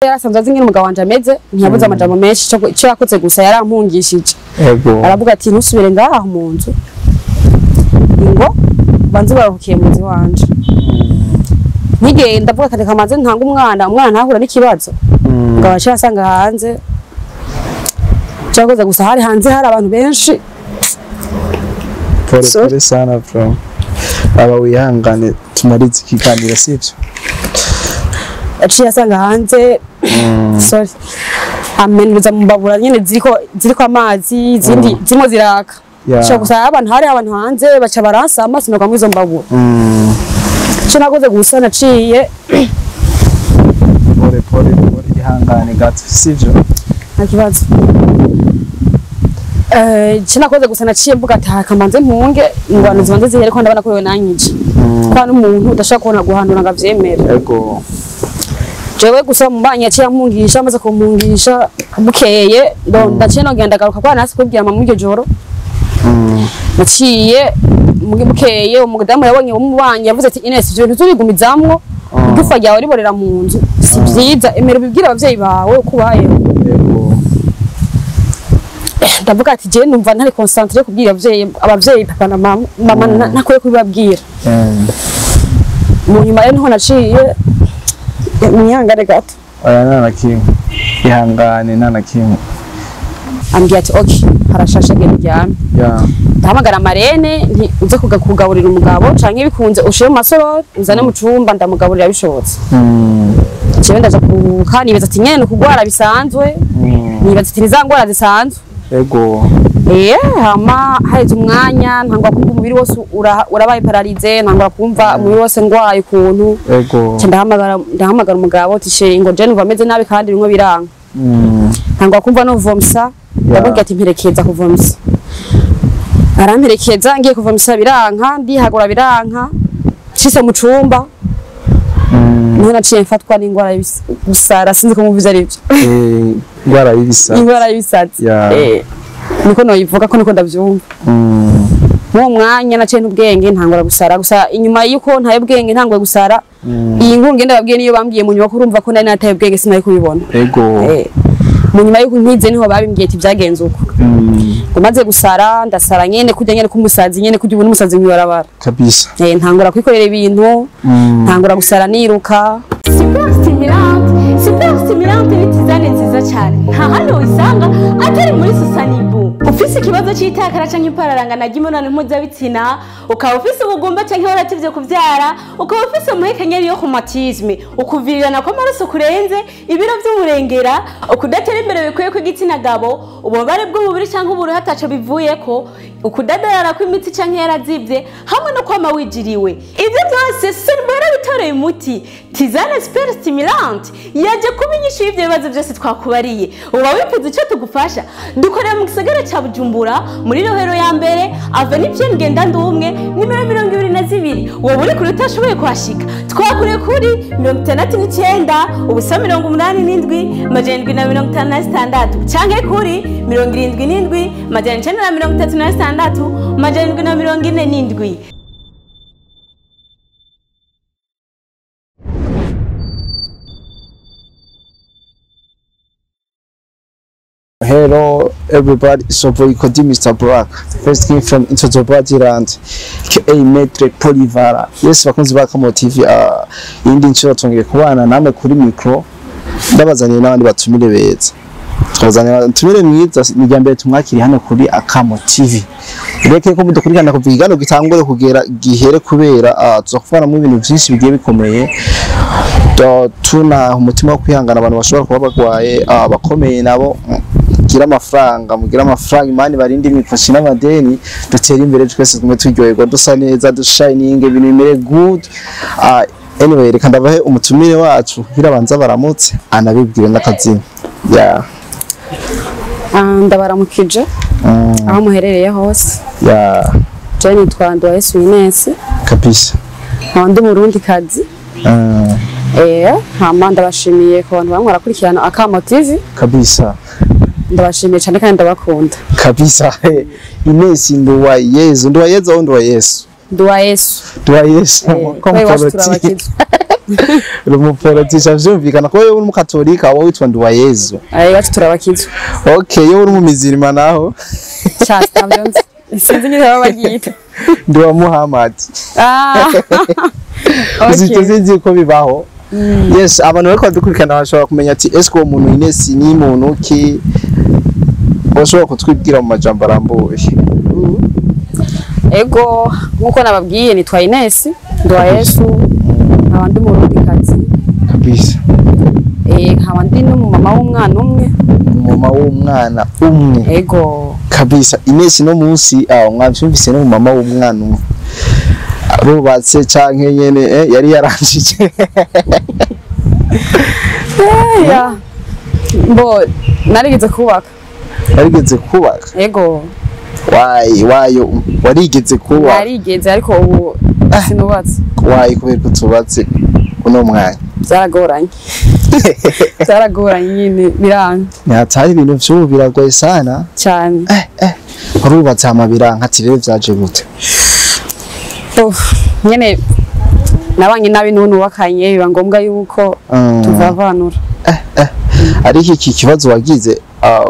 yarasanzwe azi ngene umugabo wanje ameze ntiyabuze amajambo menshi cyo yakoze gusa yarampungishije aravuga ati ntusubire ngaho mu nzu ngo banze baruhukiye mu nzu wanje nigenda ndavuga ati kamaze ntanga umwana ntahura n'ikibazo umugabo wacu yasanga hanze cyakoze gusa hari hanze hari abantu benshi pole sana bro aba wihangane tumarize ikiganiro sivyo aciye asanga hanze sorry amenuza mu babura nyene ziriko amazi izindi zimo ziraka cyo gusa abantu hari abantu hanze baca baransa amaso no kwamwizo mbabura cyo nakoze gusa naciye pole ihangane gato sivyo ntakibazo nakoze gusa naciye mvuga ati hakamanze mpunge ingwano zibanze zihere ko ndabona ko yewe nanyije kwa n'umuntu udashaka kubona guhandura ngavyemera yego jewe gusa mubanye yaciye ampungisha amaze kumpungisha bukeye ndaciye nogenda garuka kwa nasi kubwira mama iryo joro naciye bukeye umudamu yabonye umubanye yavuze ati Ines ivyo ntuzubigumizamwo dufa ryawe riborera mu nzu si vyiza emera ubibwira abavyeyi bawe uko ubayeho ndavuga ati je numva ntari concentré kubwira abavyeyi papa na mama nakwiye kubibabwira mu nyuma rero niho naciye mwihangane gato oya nana kimwe ihangane nana kimwe ambwiye ati okay harashashe genda ryame ndahamagara marene uze kugaburira umugabo canke bikunze ushire mu masorori uzane mu cumba ndamugaburira bishobotse jewe ndaja kukanibaza ati nyene kugwara bisanzwe nibaza ati nizangwara zisanzwe ego hama haheze umwanya ntangwa kumva umubiri wose urabaye paralize ntangwa kumva umubiri wose ngwaye ukuntu ndahamagara umugabo ati she ngo je numva ameze nabi kandi bimwe biranga ntangwa kumva no vomsa ndabwira ati mperekeza kuvomsa aramperekeza ngiye kuvomsa biranka ndihagura biranka cise mu cumba niho naciye mfatwa n'ingwara y'ibisara sinzi ko muvuze arivyo ingwara y'ibisatsi niko noyivuga ko niko ndavyumva mu mwanya naciye n'ubwenge ntangura gusara gusa inyuma yuko ntaye ubwenge ntangwe gusara iyi nkuru ngenda babwiye niyo bambwiye mu nyuma ko urumva ko nari nataye ubwenge sinari kubibona mu nyuma yuko nkize niho babimbwiye ati byagenze uko maze gusara ndasara nyene kujya nyene kumusazi nyene kujya ubona umusazi mwibarabara kabisa ntangura kwikorera ibintu ntangura gusara niruka super stimulante bitizane nziza cyane nta hano wisanga atari muri Susanibu ufise ikibazo cy'itakara canke impararanga na gimona mpuzabitsina ukaba ufise ubugumba canke warativye kuvyara ukaba ufise umuhekenyeri yo kumatisme ukuvirirana kw'amaraso kurenze ibiro vy'umurengera ukudatera imbere bikwiye ko igitsina gabo ububare bw'umubiri canke uburu hataco bivuyeko ukudadara kw'imitsi canke yarazivye hamwe no kwama wijiriwe ivyo byose Sunbara bitoreye umuti Tizane super stimulante yaje kubinyisha ivyo bibazo byose twakubariye uba wifuza icyo tugufasha dukorera mu gisagara ca Bujumbura muri rohero ya mbere Avenue Pierre Ngendandumwe nimero 22 wowe uri kuri utashoboye kwashika twakure kuri 69 ubusa 87 majendwi na 56 canke kuri 77 majendwi na 36 majendwi na 47. Hello everybody, so we call Mr. Black. First came from into the Badiland, aka Metre Polivara. Yes, bakunzi ba Kamo TV. Indi nshuro tongeye kubana namwe kuri micro. Ndabazaniye n'abandi batumire beza. Twazaniye tumire mwiza nijyambere tumwakiri hano kuri Akamo TV. Reke ko mudukurikirana kuva igano gitangure kugera gihere kubera tuzokufana mu bintu byinshi bigiye bikomeye. Tuna umutima wo kwihangana abantu bashobora kuba bagwaye abakomeye nabo mugira amafaranga imani barindi imifashe n'amadeni dutera imbere twese tumwe turyoherwa dusa neza dushining ibintu bimere good. Anyway reka ndabahe umutumire wacu birabanza baramutse anabibwire n'akazina ndabaramukije aho muherereye hose je nitwa Ndwayesu Ines kabisa ndi Burundi kazi hama ndabashimiye ko abantu bamwe barakurikirana Akamo TV kabisa ndabashimiye cyane kandi ndabakunda kabisa. Ines Ndwayesu Ndwayesu Rumupolitisha vyumvikana ko wewe uri umukatolika wowe witwa Nduwayezu. Iwacu turabakizwa. Okay, yewe uri umumizirima naho. Cyasta byonse. Sinzi nyine baba bagita. Nduwa Muhammad. Uziteze ko bibaho. Yes, abantu bako dukurikana bashobora kumenya ati esko umuntu Ines ni muntu ki bashobora kutwibwira mu majambo arambuye. Ego nkuko nababwiye nitwa Ines Nduwayezu abandi mu Rudikazi kabisa. Nkabandi no mu mama w'umwana umwe. Mama w'umwana umwe. Ego kabisa. Ines no munsi mwavyumvise no mu mama w'umwana umwe. Rubatse canke nyene yari yaranjije. Bo narigeze kubaka. Yarigeze kubaka. Ego. Wayo warigeze kubaka. Narigeze ariko ubu sinubatse. Wayi kubera kutubatse uno mwanya. Byaragoranye. Byaragoranye nyine biranga. Nyatari ibintu vy'ubu biragoye sana. Cyane. Rubatse amabiranga ati rero vyaje gute? Nyene nabanye nabi nunu wakanye biba ngombwa yuko tuvavanura. Ariko iki kibazo wagize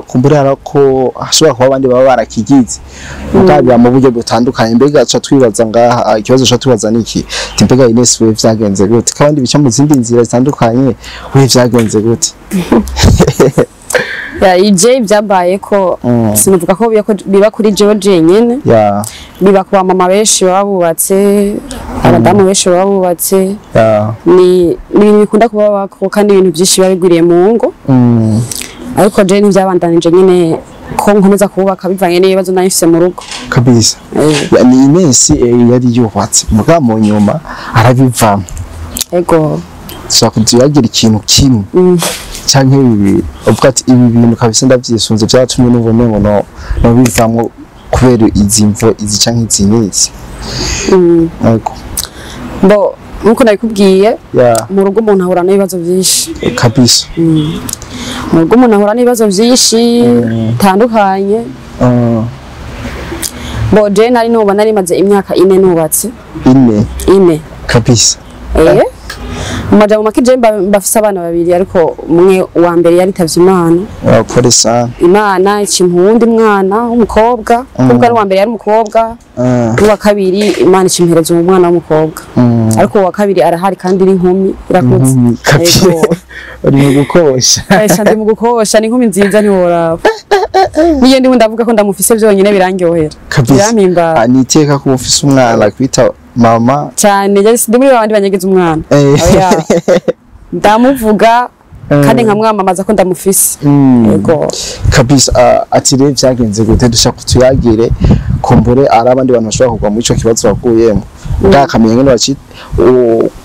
kumbura ko hashobora kuba abandi baba barakigize mugabira mu buryo butandukanye mbega aca twibaza ngaha ikibazo aca twibaza niki mbega Ines we vyagenze gute kandi bica mu zindi nzira zitandukanye we vyagenze gute? Ije byabaye ko sinuvuga ko biba kuri jewe jenyene biba ku mama benshi babubatse abadamu benshi babubatse ni ibintu bikunda kuba kandi ibintu byinshi babiguriye mu ngo ariko je nivyabandanije nyene ko nkomeza kubaka bivanye n'ibibazo nayifise mu rugo kabisa. Ni Ines yari yubatse muga mu nyuma arabivamo. Ego so kutuyagira ikintu kimwe canke ibi ubwo ati ibi bintu kabisa ndavyisunze byatumye n'ubone ngo no bivamwo kubera izimvo izi canke izinyezi. Ego bo nkuko nabikubwiye mu rugo umuntu ahura n'ibibazo byinshi kabisa. Mu rugo umuntu ahura n'ibibazo byinshi bitandukanye. Bo je nari nuba nari maze imyaka 4 nubatse. 4 kabisa. Majambo makije mbafise abana babiri ariko umwe wa mbere yari tavye Imana. Pole sana. Imana ikimpundi mwana w'umukobwa kuko wa mbere yari umukobwa uwa kabiri Imana ikimpereza umwana w'umukobwa ariko uwa kabiri arahari kandi iri nkumi irakuze. Uri mu gukosha. Ndi mu gukosha ni nkumi nziza ntiworaba. Niyo ndi ndavuga ko ndamufise byonyine birangyohera. Birampimba. Niteka ko ufise umwana kwita mama cyane ndi muri babandi banyegeza umwana. Ndamuvuga kandi nkamwamamaza ko ndamufise. Yego kabisa. Ati rero vyagenze gute dushaka kutuyagire kumbure ari abandi bantu bashobora kugwa muri ico kibazo bakuyemo ndakamenya ngene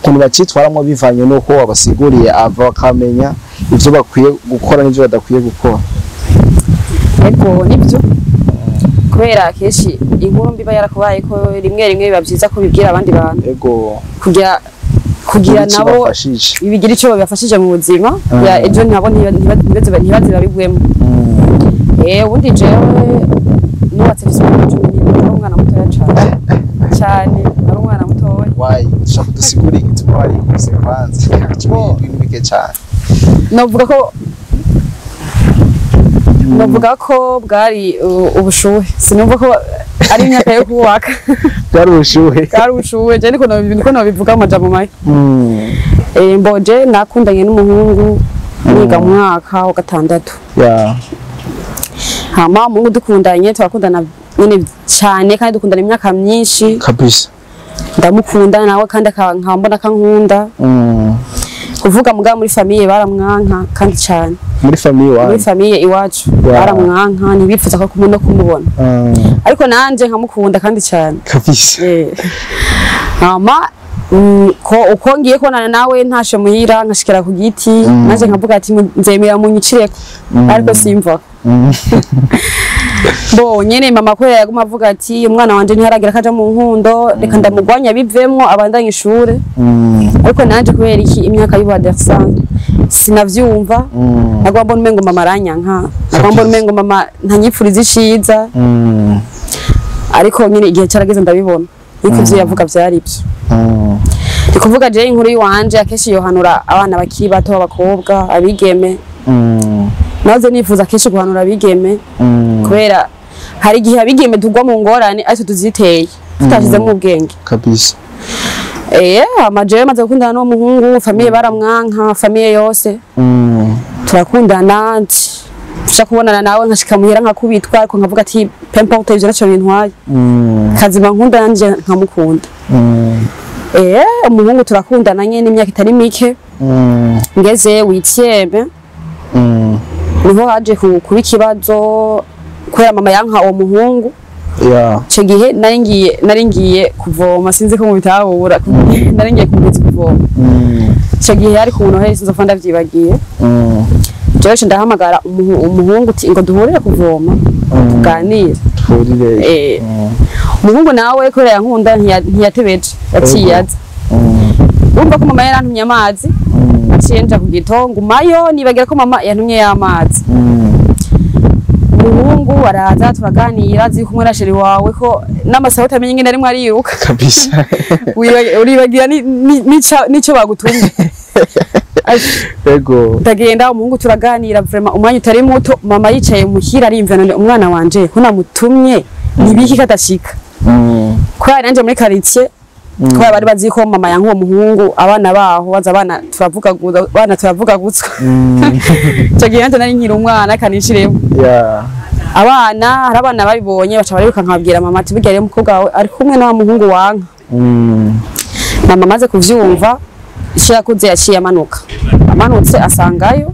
kuntu bacitwaramo bivanye nuko wabasiguriye ava bakamenya ivyo bakwiye gukora n'ivyo badakwiye gukora. Yego nibyo kubera keshi inkuru mbiba yarakubaye ko rimwe biba byiza ko bibwira abandi bantu. Yego kugira nabo bibigira ico bibafashije mu buzima ya ejo nabo ntibaze babigwemo. Ubundi jewe nubatse umwana mutoya cyane ari umwana mutoya. Why ushaka kudusigura igituma wari kuse kwanza bimike cyane? Novuga ko bwari ubushuhe sinumva ko ari imyaka yo kubaka. Bwari ubushuhe je niko nabivuga amajambo make. Mboje nakundanye n'umuhungu niga mu mwaka wa 6. Hama mungu dukundanye turakundana nyine cyane kandi dukundana imyaka myinshi kabisa. Ndamukunda nawe kandi nkambona kankunda. Kuvuga mugabo muri famille baramwanka kandi cyane. Muri famille iwacu baramwanka ntibifuza ko kumwe no kumubona. Ariko nanje nkamukunda kandi cyane kabisa. Hama uko ngiye kubonana nawe ntashe muhira nkashikira ku giti maze nkavuga ati nzemera munyicireko ariko simva. Bo nyene mama ko yaguma avuga ati umwana wanje ntiharagira kaja mu nkundo reka ndamugwanya bivemwo abandanye ishure. Ariko nanje kubera iki imyaka y'ubadersan sinavyumva nagomba umengo mama aranyanka nagomba umengo mama ntanyipfuriza ishiza ariko nyene igihe cyarageze ndabibona yuko ivyo yavuga vyari byo. Ndi kuvuga je inkuru yiwanje akeshi yohanura abana bakiri bato b'abakobwa abigeme. Naze nifuza akeshi guhanura abigeme kubera hari igihe abigeme tugwa mu ngorane ariko tuziteye tutashizemo ubwenge kabisa. Amajewe maze gukundana no muhungu famille baramwanka famille yose turakundana nshaka kubonana nawe nkashika muhera nkakubitwa ariko nkavuga ati pempa utevye naco bintwaye kazima nkunda nanje nkamukunda. Umuhungu turakundana nyene imyaka itari mike ngeze witieme niho haje kuba ikibazo kubera mama yanka uwo muhungu. Ico gihe naringiye kuvoma sinzi ko mu bitahura naringiye kumugezi kuvoma. Ico gihe ari ku Noheli sinzi ko ndavyibagiye. Jewe ndahamagara umuhungu uti ngo duhurire kuvoma tuganire. Umuhungu nawe kubera yankunda ntiyatebeje yaciye aza. Urumva ko mama yarantumye amazi aciye nja ku gitongo mayo nibagira ko mama yantumye y'amazi. Umuhungu araza turaganira azi kumwe na sheri wawe ko n'amasauti amenye ngene arimwe ariruka kabisa. Uribagira nico bagutumye. Ego ndagenda umuhungu turaganira vraiment umwanya utari muto mama yicaye muhira arimvana umwana wanje ko namutumye nibiki katashika. Kwa nanje muri quartier kwa bari bazi ko mama yanko muhungu abana baho baza abana turavuga gutswa. Cyo gihe nari nkiri umwana kanishiremo. Abana hari abana babibonye baca bariruka nkabwira mama ati bigere umukobwa wawe ari kumwe na muhungu wanka. Mama maze kuvyumva ico yakoze yaciye amanutse asangayo.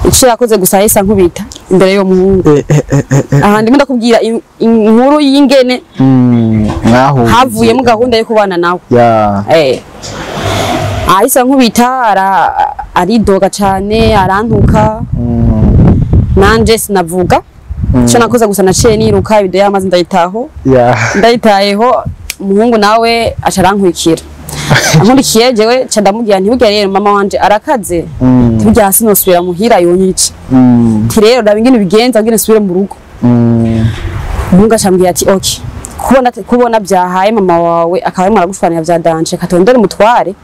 Ico yakoze gusa yesa nkubita imbere yo muhungu. Aha ndimo ndakubwira inkuru y'ingene havuye mu gahunda yo kubana nawe. Ahisa nkubita aridoga cyane arantuka. Nanje sinavuga ico nakoze gusa naciye niruka video yamaze ndayitayeho umuhungu nawe acarankwikira. Ankurikiye jewe ca ndamubwira ntibugere rero mama wanje arakaze tujya hasi nosubira muhira yonyica ti rero ndabingene bigenza ngene subire mu rugo. Munga cambwiye ati okay kubona byahaye mama wawe akaba ari maragushwanira bya danje katondere mutware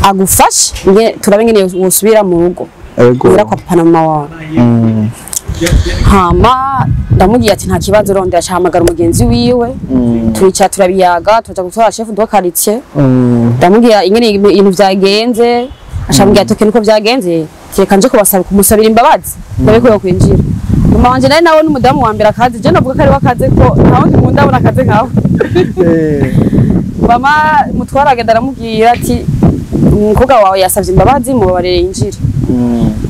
agufashe nge turabingene wosubira mu rugo ura kwa papa na mama wawe. Hama ndamubwiye ati nta kibazo ronde acahamagara umugenzi wiwe turica turabiyaga tuja gutora chef de quartier. Ndamubwiye ingene ibintu vyagenze acambwiye ati nuko vyagenze reka nje kubasaba kumusabira imbabazi mbere ko yokwinjira. Mama wanje nawe n'umudamu wa mbere akazi je navuga ko ari wakaze ko nta wundi muntu abona akaze nkawe. Mama mutwara agenda aramubwira ati umukobwa wawe yasavye imbabazi mubabarire yinjire.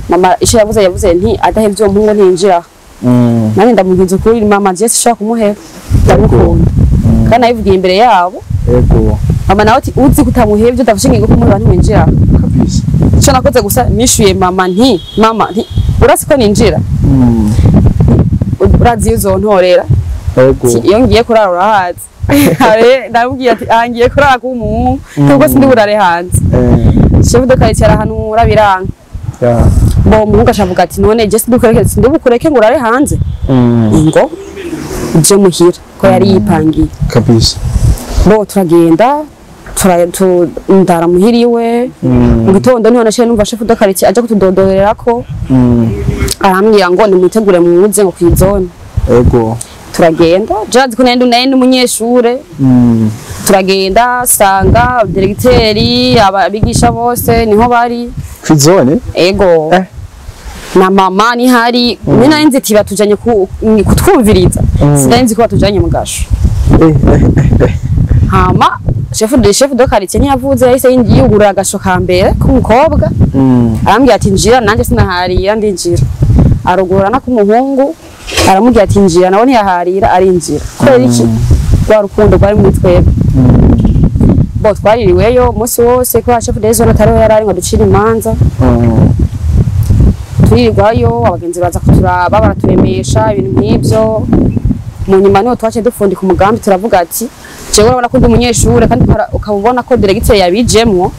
Mama isho yavuze nti adahevye uwo muhungu ntinjira. Nani ndamubwiza ukuri mama je sishaka kumuheba ndamukunda kandi ayivugiye imbere yabo. Mama nawe ati uzi kutamuhevye udafushinge ngo kumuheba ntinjira kabisa. Ico nakoze gusa nishuye mama nti urasi ko ninjira urazi uzontorera. Iyo ngiye kurara urahazi. Ndamubwiye ati angiye kurara ku muhungu kuko sindi burare hanze. Chef de quartier arahanura biranga. Bo muhungu ashavuga ati none je sindi bukureke ngo urare hanze. Ngo je muhira ko yari yipangiye kabisa. Bo turagenda ndara muhiriwe mu gitondo niho nashiye numva chef de quartier aje kutudodorera ko arambwira ngo nimutegure muze ngo kwizone. Turagenda jazi ko nende umunyeshure turagenda sanga directeur abigisha bose niho bari kwizone. Na mama ni hari mina nzi tiba tujanye kutwumviriza sinzi ko batujanye mu gasho. Hama chef de quartier ntiyavuze yahise yugurura agasho ka mbere k'umukobwa arambwira ati njira nanje sinaharira ndinjira arugura na kumuhungu aramubwira ati njira nawe ntiyaharira arinjira kubera iki rwa rukundo rwari muri twebwe. Bo twaririweyo umunsi wose ko chef de zone atariho yarari ngo ducire imanza. Twirirwayo abagenzi baza kuturaba baraturemesha ibintu nk'ibyo. Mu nyuma niho twace dufundika umugambi turavuga ati jewe urabona ko ndi umunyeshure kandi ukabona ko directeur yabijemwo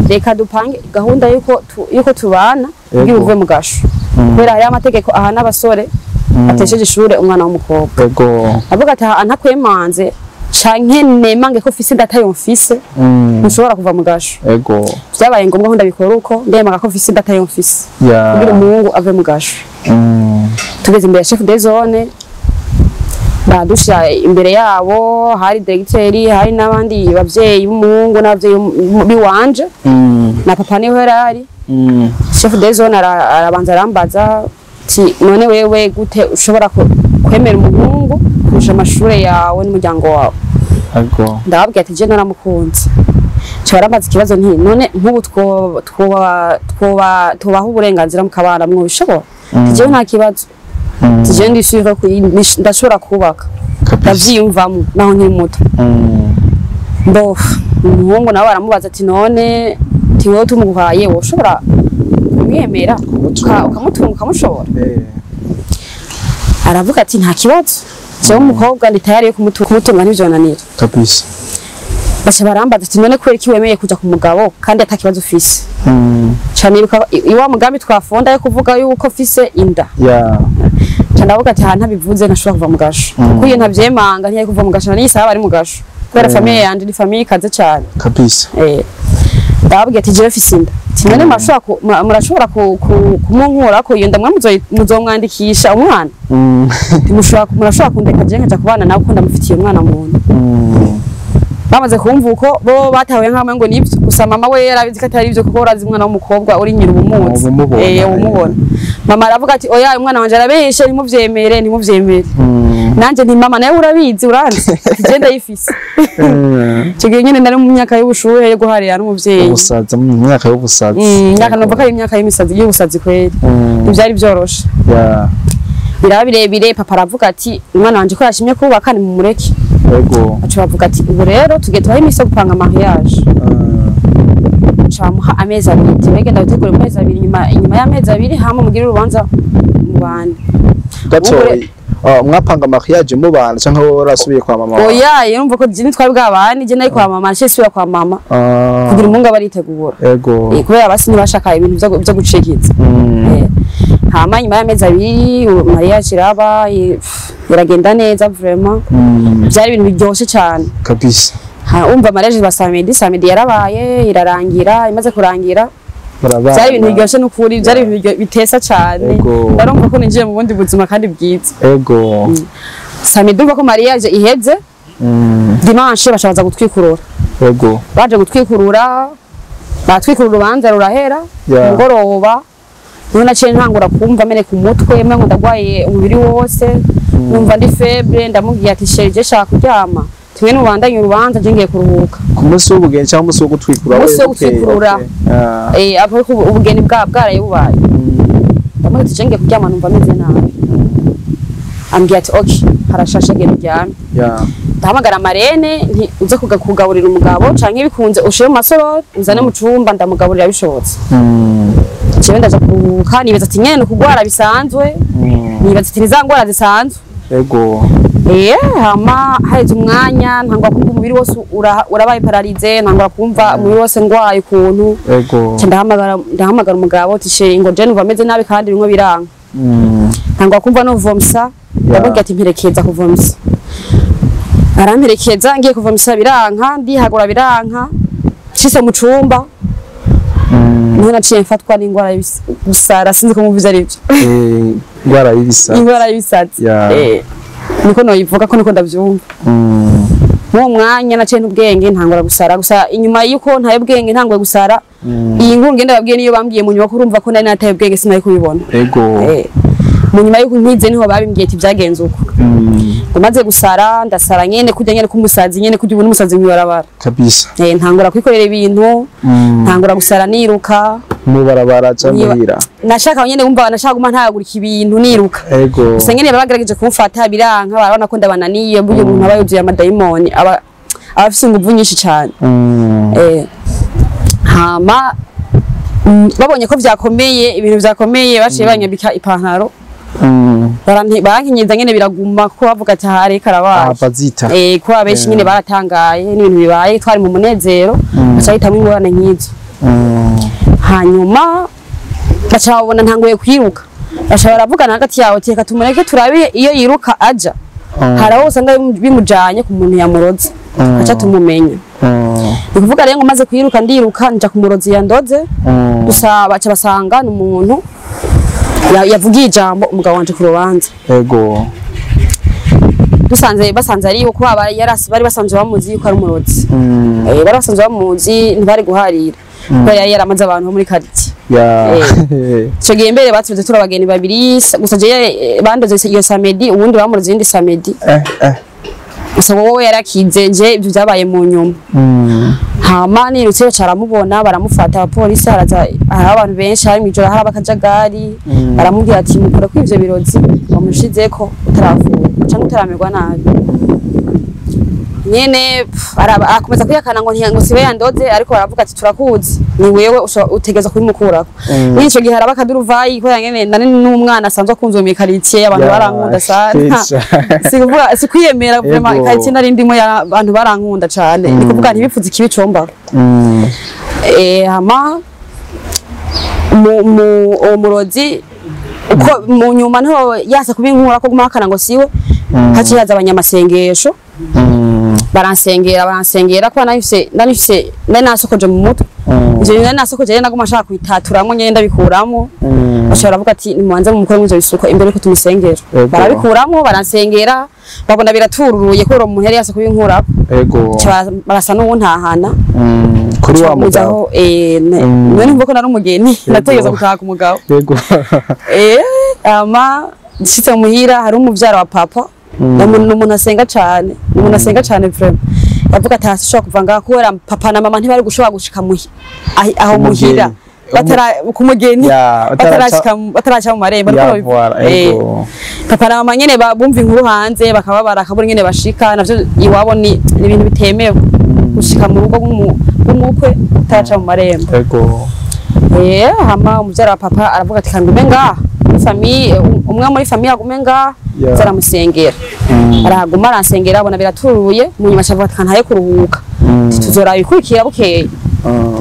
reka dupange gahunda yuko tubana ngiye uve mu gasho kubera hari amategeko aha n'abasore atesheje ishure umwana w'umukobwa ego avuga ati antakwemanze canke nemange ko fise data yomfise ntushobora kuva mu gasho ego vyabaye ngombwa ko ndabikora uko ndemaga ko fise data yomfise kugira umuhungu ave mu gasho tugeze imbere ya chef de zone badusha imbere yabo hari directeur hari n'abandi bavyeyi b'umuhungu n'abavyeyi biwanje na papa niho yarari chef de zone arabanza arambaza ti none wewe gute ushobora kwemera umuhungu kurusha amashure yawe n'umuryango wawe ego ndababwira ati je naramukunze cyaramaze ikibazo nti none nk'ubu twobaho uburenganzira mukabana mwo bishobora je nta kibazo je ndishira ndashobora kubaka ndavyiyumvamo naho nkiri muto ndo umuhungu nawe aramubaza ati none tiwewe tumuguhaye woshobora kumwemera ukamutunga ukamushobora aravuga ati nta kibazo jewe umukobwa ndi tayari yo kumutunga ntivyonanira kabisa basha barambaza ati none kweri kiwemeye kuja ku mugabo kandi atakibazo ufise cyane iwa mugambi twafonda yo kuvuga yuko fise inda ndavuga ati ha ntabivuze ntashobora kuva mu gasho kuko iyo ntavyemanga ntiye kuva mu gasho n'isaba bari mu gasho kubera famille yanje ni famille ikaze cyane kabisa ndababwira ati jewe fise inda none murashobora kumunkura ko iyo nda muzomwandikisha umwana murashobora kundeka je nkaja kubana nawe ko ndamufitiye umwana muntu bamaze kumva uko bo batawe nkamwe ngo nivyo gusa mama we yarabizi ko atari ivyo kuko urazi umwana w'umukobwa uri nyira ubumuzi umubona mama aravuga ati oya umwana wanje arabeshe ntimuvyemere nanje nti mama nawe urabizi uranzi je ndayifise kigiye nyene nari mu myaka y'ubushuhe yo guharira n'umuvyeyi ubusaza mu myaka y'ubusaza myaka numva ko ari imyaka y'imisazi y'ubusazi kweri ivyari byoroshe biraba birebire papa aravuga ati umwana wanje ko yashimye kubaka ni mu mureke ego aca bavuga ati ubu rero tugiye tubahe iminsi gupanga mariage camuha amezi abiri tubegenda gutegura amezi abiri nyuma y'amezi abiri hama mugire urubanza mu bandi mwapanga mariage mu bana canke warasubiye kwa mama oya yumva ko jini twari bwabani je nayi kwa mama nce sura kwa mama kugira umunga baritegura ego kubera basi ntibashaka ibintu byo gucekiza hama nyuma y'amezi abiri mariage iraba iragenda neza vraiment byari ibintu biryoshe cyane kabisa umva mariage samedi yarabaye irarangira imaze kurangira byari ibintu biryoshe n'ukuri byari ibintu bitesa cyane barumva ko ninjiye mu bundi buzima kandi bwiza ego samedi umva ko mariage iheze dimanche bashabaza gutwikurura ego baje gutwikurura batwikurura urubanza rurahera ngoroba none naciye ntangura kumva mene ku mutwe mwe ngo ndagwaye umubiri wose numva ndi febre ndamubwiye ati sheje shaka kuryama tumwe n'ubandanye urubanza je ngiye kuruhuka ku munsi w'ubugeni cyangwa umunsi wo gutwikurura umunsi wo gutwikurura aho ubugeni bwaraye bubaye ndamubwiye ati je ngiye kuryama numva meze nabi ambwiye ati okay harashashe genda uryame ndahamagara marene nti uze kugaburira umugabo canke bikunze ushire mu masorori uzane mu cumba ndamugaburira bishobotse jewe ndaja kuruhuka nibaza ati nyene kugwara bisanzwe nibaza ati nizangwara zisanzwe ego hama haheze umwanya ntangwa kumva umubiri wose urabaye paralize ntangwa kumva umubiri wose ngwaye ukuntu ndahamagara umugabo ati she ngo je numva meze nabi kandi bimwe biranga ntangwa kumva no vomsa ndabwira ati mperekeza kuvomsa aramperekeza ngiye kuvomsa biranka ndihagura biranka shise mu cumba niho naciye mfatwa n'ingwara y'ibisara sinzi ko muvuze ari byo ingwara y'ibisatsi niko noyivuga ko niko ndavyumva mu mwanya naciye n'ubwenge ntangura gusara gusa inyuma yuko ntaye ubwenge ntangwe gusara iyi nkuru ngenda babwiye niyo bambwiye mu nyuma ko urumva ko nari nataye ubwenge sinari kubibona mu nyuma yuko nkize niho babimbwiye ati byagenze uko umaze gusara ndasara nyene kujya nyene kumusazi nyene kujya ubona umusazi mwibarabara kabisa ntangura kwikorera ibintu ntangura gusara niruka mu barabara cyangwa nashaka nyene umva nashaka guma ntagurika ibintu niruka gusa nyene babagerageje kumufata biranka barabona ko ndabananiye buryo umuntu aba yuzuye amadayimoni abafise inguvu nyinshi cyane hama babonye ko vyakomeye ibintu vyakomeye baciye banyambika ipantaro barankinyiza nyene biraguma ko bavuga ati hare karabaye ko abenshi nyene baratangaye n'ibintu bibaye twari mu munezero bacahitamwe ingorane nk'izo hanyuma baca babona ntanguye kwiruka bashobora bavugana hagati yawe teka tumureke turabe iyo yiruka aja haraho usanga bimujanye ku muntu yamuroze aca tumumenya ukuvuga rero ngo maze kwiruka ndiruka nja ku murozi yandoze gusa baca basanga n'umuntu yavugiye ijambo umugabo wanje ku rubanza ego basanze ari uko bari basanzwe bamuzi ko ari umurozi bari basanzwe bamuzi ntibari guharira ko yaramaze abantu muri quartier cyo gihe mbere batuze turabageni babiri gusa je bandoze iyo samedi ubundi bamuroze indi samedi gusa wowe yarakize nje ibyo byabaye mu nyuma hama nirutse bacaramubona baramufata abapolisi haraza abantu benshi hari mwijoro hari abakajagari baramubwira ati mukora ko ivyo birozi bamushizeko utaravuga cyangwa utaramerwa nabi nyene akomeza kwiyakana ngo sibe yandoze ariko baravuga ati turakuzi ni wewe utegeza kubimukurako n'ico gihe haraba kaduruvayi ko yangene nani n'umwana asanzwe akunzwe mu quartier abantu barankunda sana sikuvuga sikwiyemera vraiment quartier nari ndimo abantu barankunda cyane ni kuvuga ntibifuza ikibi comba hama umurozi uko mu nyuma nto yasa kubinkura ko gumakana ngo siwe haci yaza abanyamasengesho baransengera ko nanifise nasokoje mu mutwe ivyo nasokoje naguma shaka kwitaturamwe nyenda bikuramo bashobora bavuga ati nimubanze mu mukore mwizo bisuko imbere ko tumusengera barabikuramo baransengera babona biratururuye ko umuntu yari yasa kubinkura ego barasa n'untahana kuri wa mugabo none mvuko nari umugeni nategeza gutaha ku mugabo ego ama ndishitse muhira hari umuvyara wa papa umuntu asenga cyane vraiment yavuga ati hashobora kuva ngaho kubera papa na mama ntibari gushobora gushika aho muhira kumugeni batarashika mu marembo papa na mama nyene bumva inkuru hanze bakaba barakabura nyene bashika navyo iwabo ni ibintu bitemewe gushika mu rugo rw'umukwe utaraca mu marembo hama umuvyara wa papa aravuga ati kangume ngaha umwe muri famille agume ngaha zaramusengera arahaguma aransengera abona biraturuye mu nyuma avuga ati kantaye kuruhuka tuzora bikurikira bukeye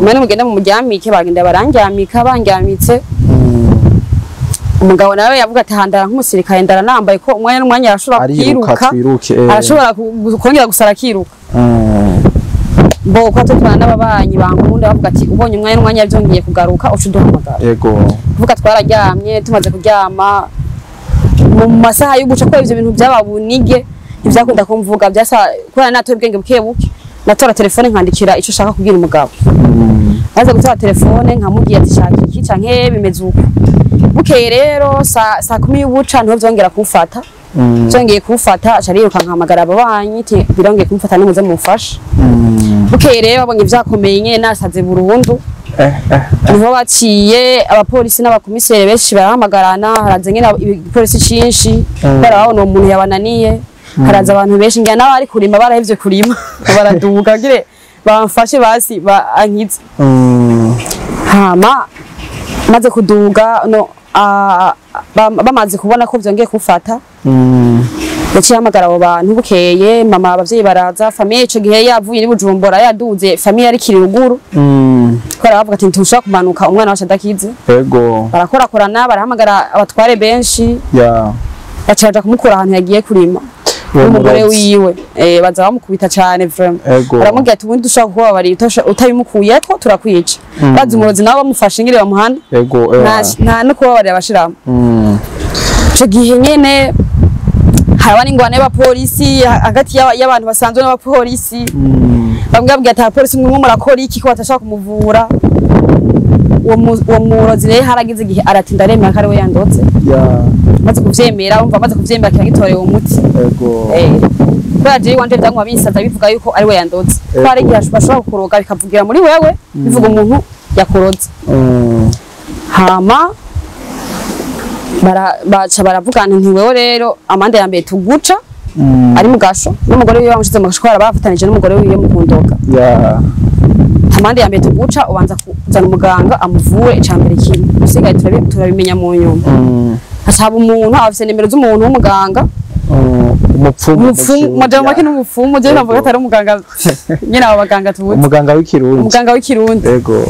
mane mugenda mu muryamike bagenda barangyamika bangyamitse umugabo nawe yavuga ati handara nk'umusirikare ndara nambaye ko umwanya n'umwanya arashobora kwiruka arashobora kongera gusara kiruka ko tutwana n'ababanyi bankunda bavuga ati ubonye umwanya n'umwanya byongeye kugaruka ucuduhamagara vuga twararyamye tumaze kuryama mu masaha yo guca ko ivyo bintu byababunige ivyakunda kumvuga byasa kubera nato ubwenge bukebuke natora telefone nkandikira ico shaka kubwira umugabo maze gutora telefone nkamubwiye ati shaka iki canke bimeze uko bukeye rero saa 10 y'ubuca nto byongera kumfata byongeye kumfata aca riruka nkamagara ababanyi birongeye kumfata nimuze mufasha bukeye rero babonye ivyakomeye nyene nasaze burundu niho baciye abapolisi n'abakomisere benshi barahamagarana haraze nyene igipolisi cinshi barabona umuntu yabananiye haraza abantu benshi ngira nawe ari kurima barahevye kurima baraduga gire bamfashe basi ankize hama maze kuduga no bamaze kubona ko vyongeye kufata yaciye hamagara abo bantu bukeye mama abavyeyi baraza famille ico gihe yavuye ni Bujumbura yaduze famille ari kiri ruguru ko aravuga ati ntushaka kumanuka umwana wacu adakize ego barakorakorana barahamagara abatware benshi bacaja kumukura ahantu yagiye kurima umugore wiwe baza bamukubita cyane vraiment baramubwira ati ubundi dushaka kuba bari utabimukuye ko turakwica bazi umurozi nabo bamufashe ngire bamuhana nta no kuba bari abashiramo ico gihe nyene haraba n'ingwane y'abapolisi hagati y'abantu basanzwe n'abapolisi bamwe babwira ati abapolisi mwe murakora iki ko batashaka kumuvura uwo murozi rero haragize igihe aratinda aremera ko ari we yandotse maze kuvyemera umva maze kuvyemera kiragitoreye umuti kubera je wanje byangwa bisaza bivuga yuko ari we yandotse ko ari igihe bashobora kukuroga bikavugira muri wewe bivuga umuntu yakuroze hama baca baravugana nti wewe rero amande ya mbere tuguca ari mu gasho n'umugore wiwe bamushize mu gasho ko barabafatanije n'umugore wiwe mu kundoga amande ya mbere tuguca ubanza kuzana umuganga amuvure icambere kimwe usigaye turabimenya mu nyuma asaba umuntu afise nimero z'umuntu w'umuganga umupfumu majambo make n'umupfumu je navuga atari umuganga nyine abo baganga tubuze umuganga w'ikirundi yego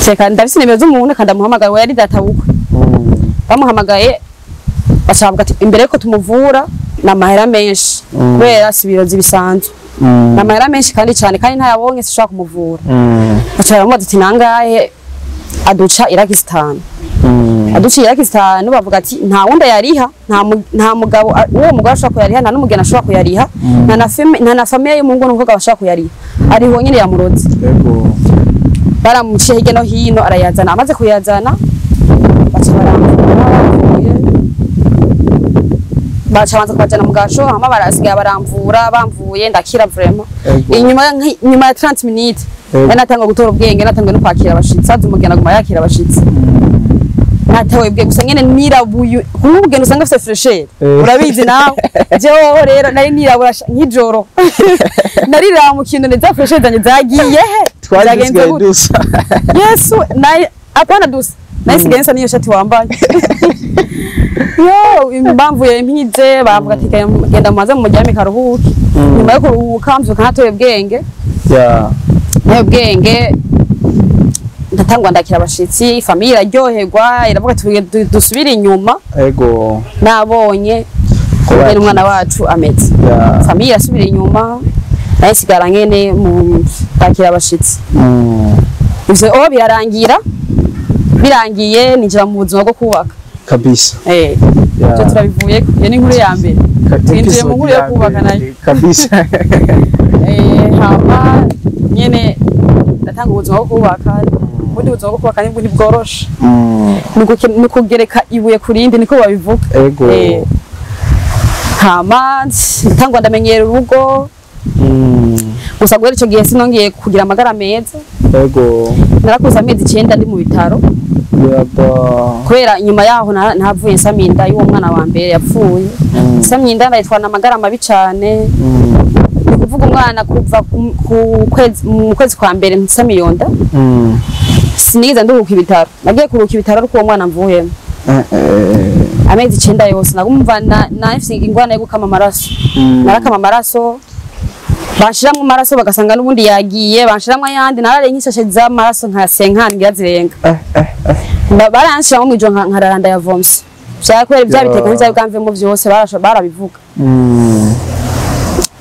seka ndafise nimero z'umuntu kandi amuhamagara we yari data bukwe bamuhamagaye bacavuga ati imbere ko tumuvura na mahera menshi kubera sibirozi bisanzwe na mahera menshi kandi cyane kandi ntayabonye sishaka kumuvura bacavuga ati nangahe aduca Irakistan aduca Irakistan bavuga ati nta wundi yariha nta mugabo uwo mugabo ashaka kuyariha nta n'umugeni ashaka kuyariha nta na famille y'umungu n'uvuga bashaka kuyariha ariho nyine yamuroze baramuciye hirya no hino arayazana amaze kuyazana baca bacabanza kubajana mu gasho hama barasigaye baramvura bamvuye ndakira vraiment inyuma ya 30 minutes natanga gutora ubwenge natanga no kwakira abashitsi azi umugena guma yakira abashitsi natawe bwe gusa nyene nirabuye kumugena usanga afite fresher urabizi nawe jewe rero nari nirabura nk'ijoro narira mu kintu neza fresher zanye zagiye twagenze dusa Yesu nayi apana dusa nasigaye nsa niyo shati wambaye yo imbamvuye mpize bavuga ati genda mumaze mu mujyame karuhuki nyuma yo kuruhuka mvuka natoye bwenge nayo bwenge ndatangwa ndakira abashitsi famille iraryoherwa iravuga ati dusubire inyuma ego nabonye kubera umwana wacu ameze famille irasubira inyuma nayisigara ngene mu ndakira abashitsi ivyo birarangira birangiye ninjira mu buzima bwo kubaka kabisa cyo turabivuye iyo ni nkuru ya mbere twinjiye mu nkuru yo kubaka nayo kabisa hama nyene ndatanga ubuzima bwo kubaka ubundi buzima bwo kubaka nibwo ntibworoshe ni kugereka ibuye kurindi niko babivuga hama ntangwa ndamenyera urugo gusa guhera ico gihe sinongeye kugira amagara meza narakuze amezi 9 ndi mu bitaro kubera inyuma yaho nahavuye nsaminda y'uwo mwana wa mbere yapfuye nsaminda ndayitwana amagara mabi cane ni kuvuga umwana kuva mu kwezi kwa mbere nsamiyonda sinigeze nduhuka ibitaro nagiye kuruhuka ibitaro ariko uwo mwana mvuyemo amezi 9 yose nagumva nafise ingwana yo gukama amaraso narakama amaraso bashiramwe amaraso bagasanga n'ubundi yagiye bashiramwe ayandi narare nk'ishashe z'amaraso nka senkani ngizirenga baranshiramo mu ijoro nkararanda yavomse byakwera bya biteka n'ibya bigamvemo byose barabivuga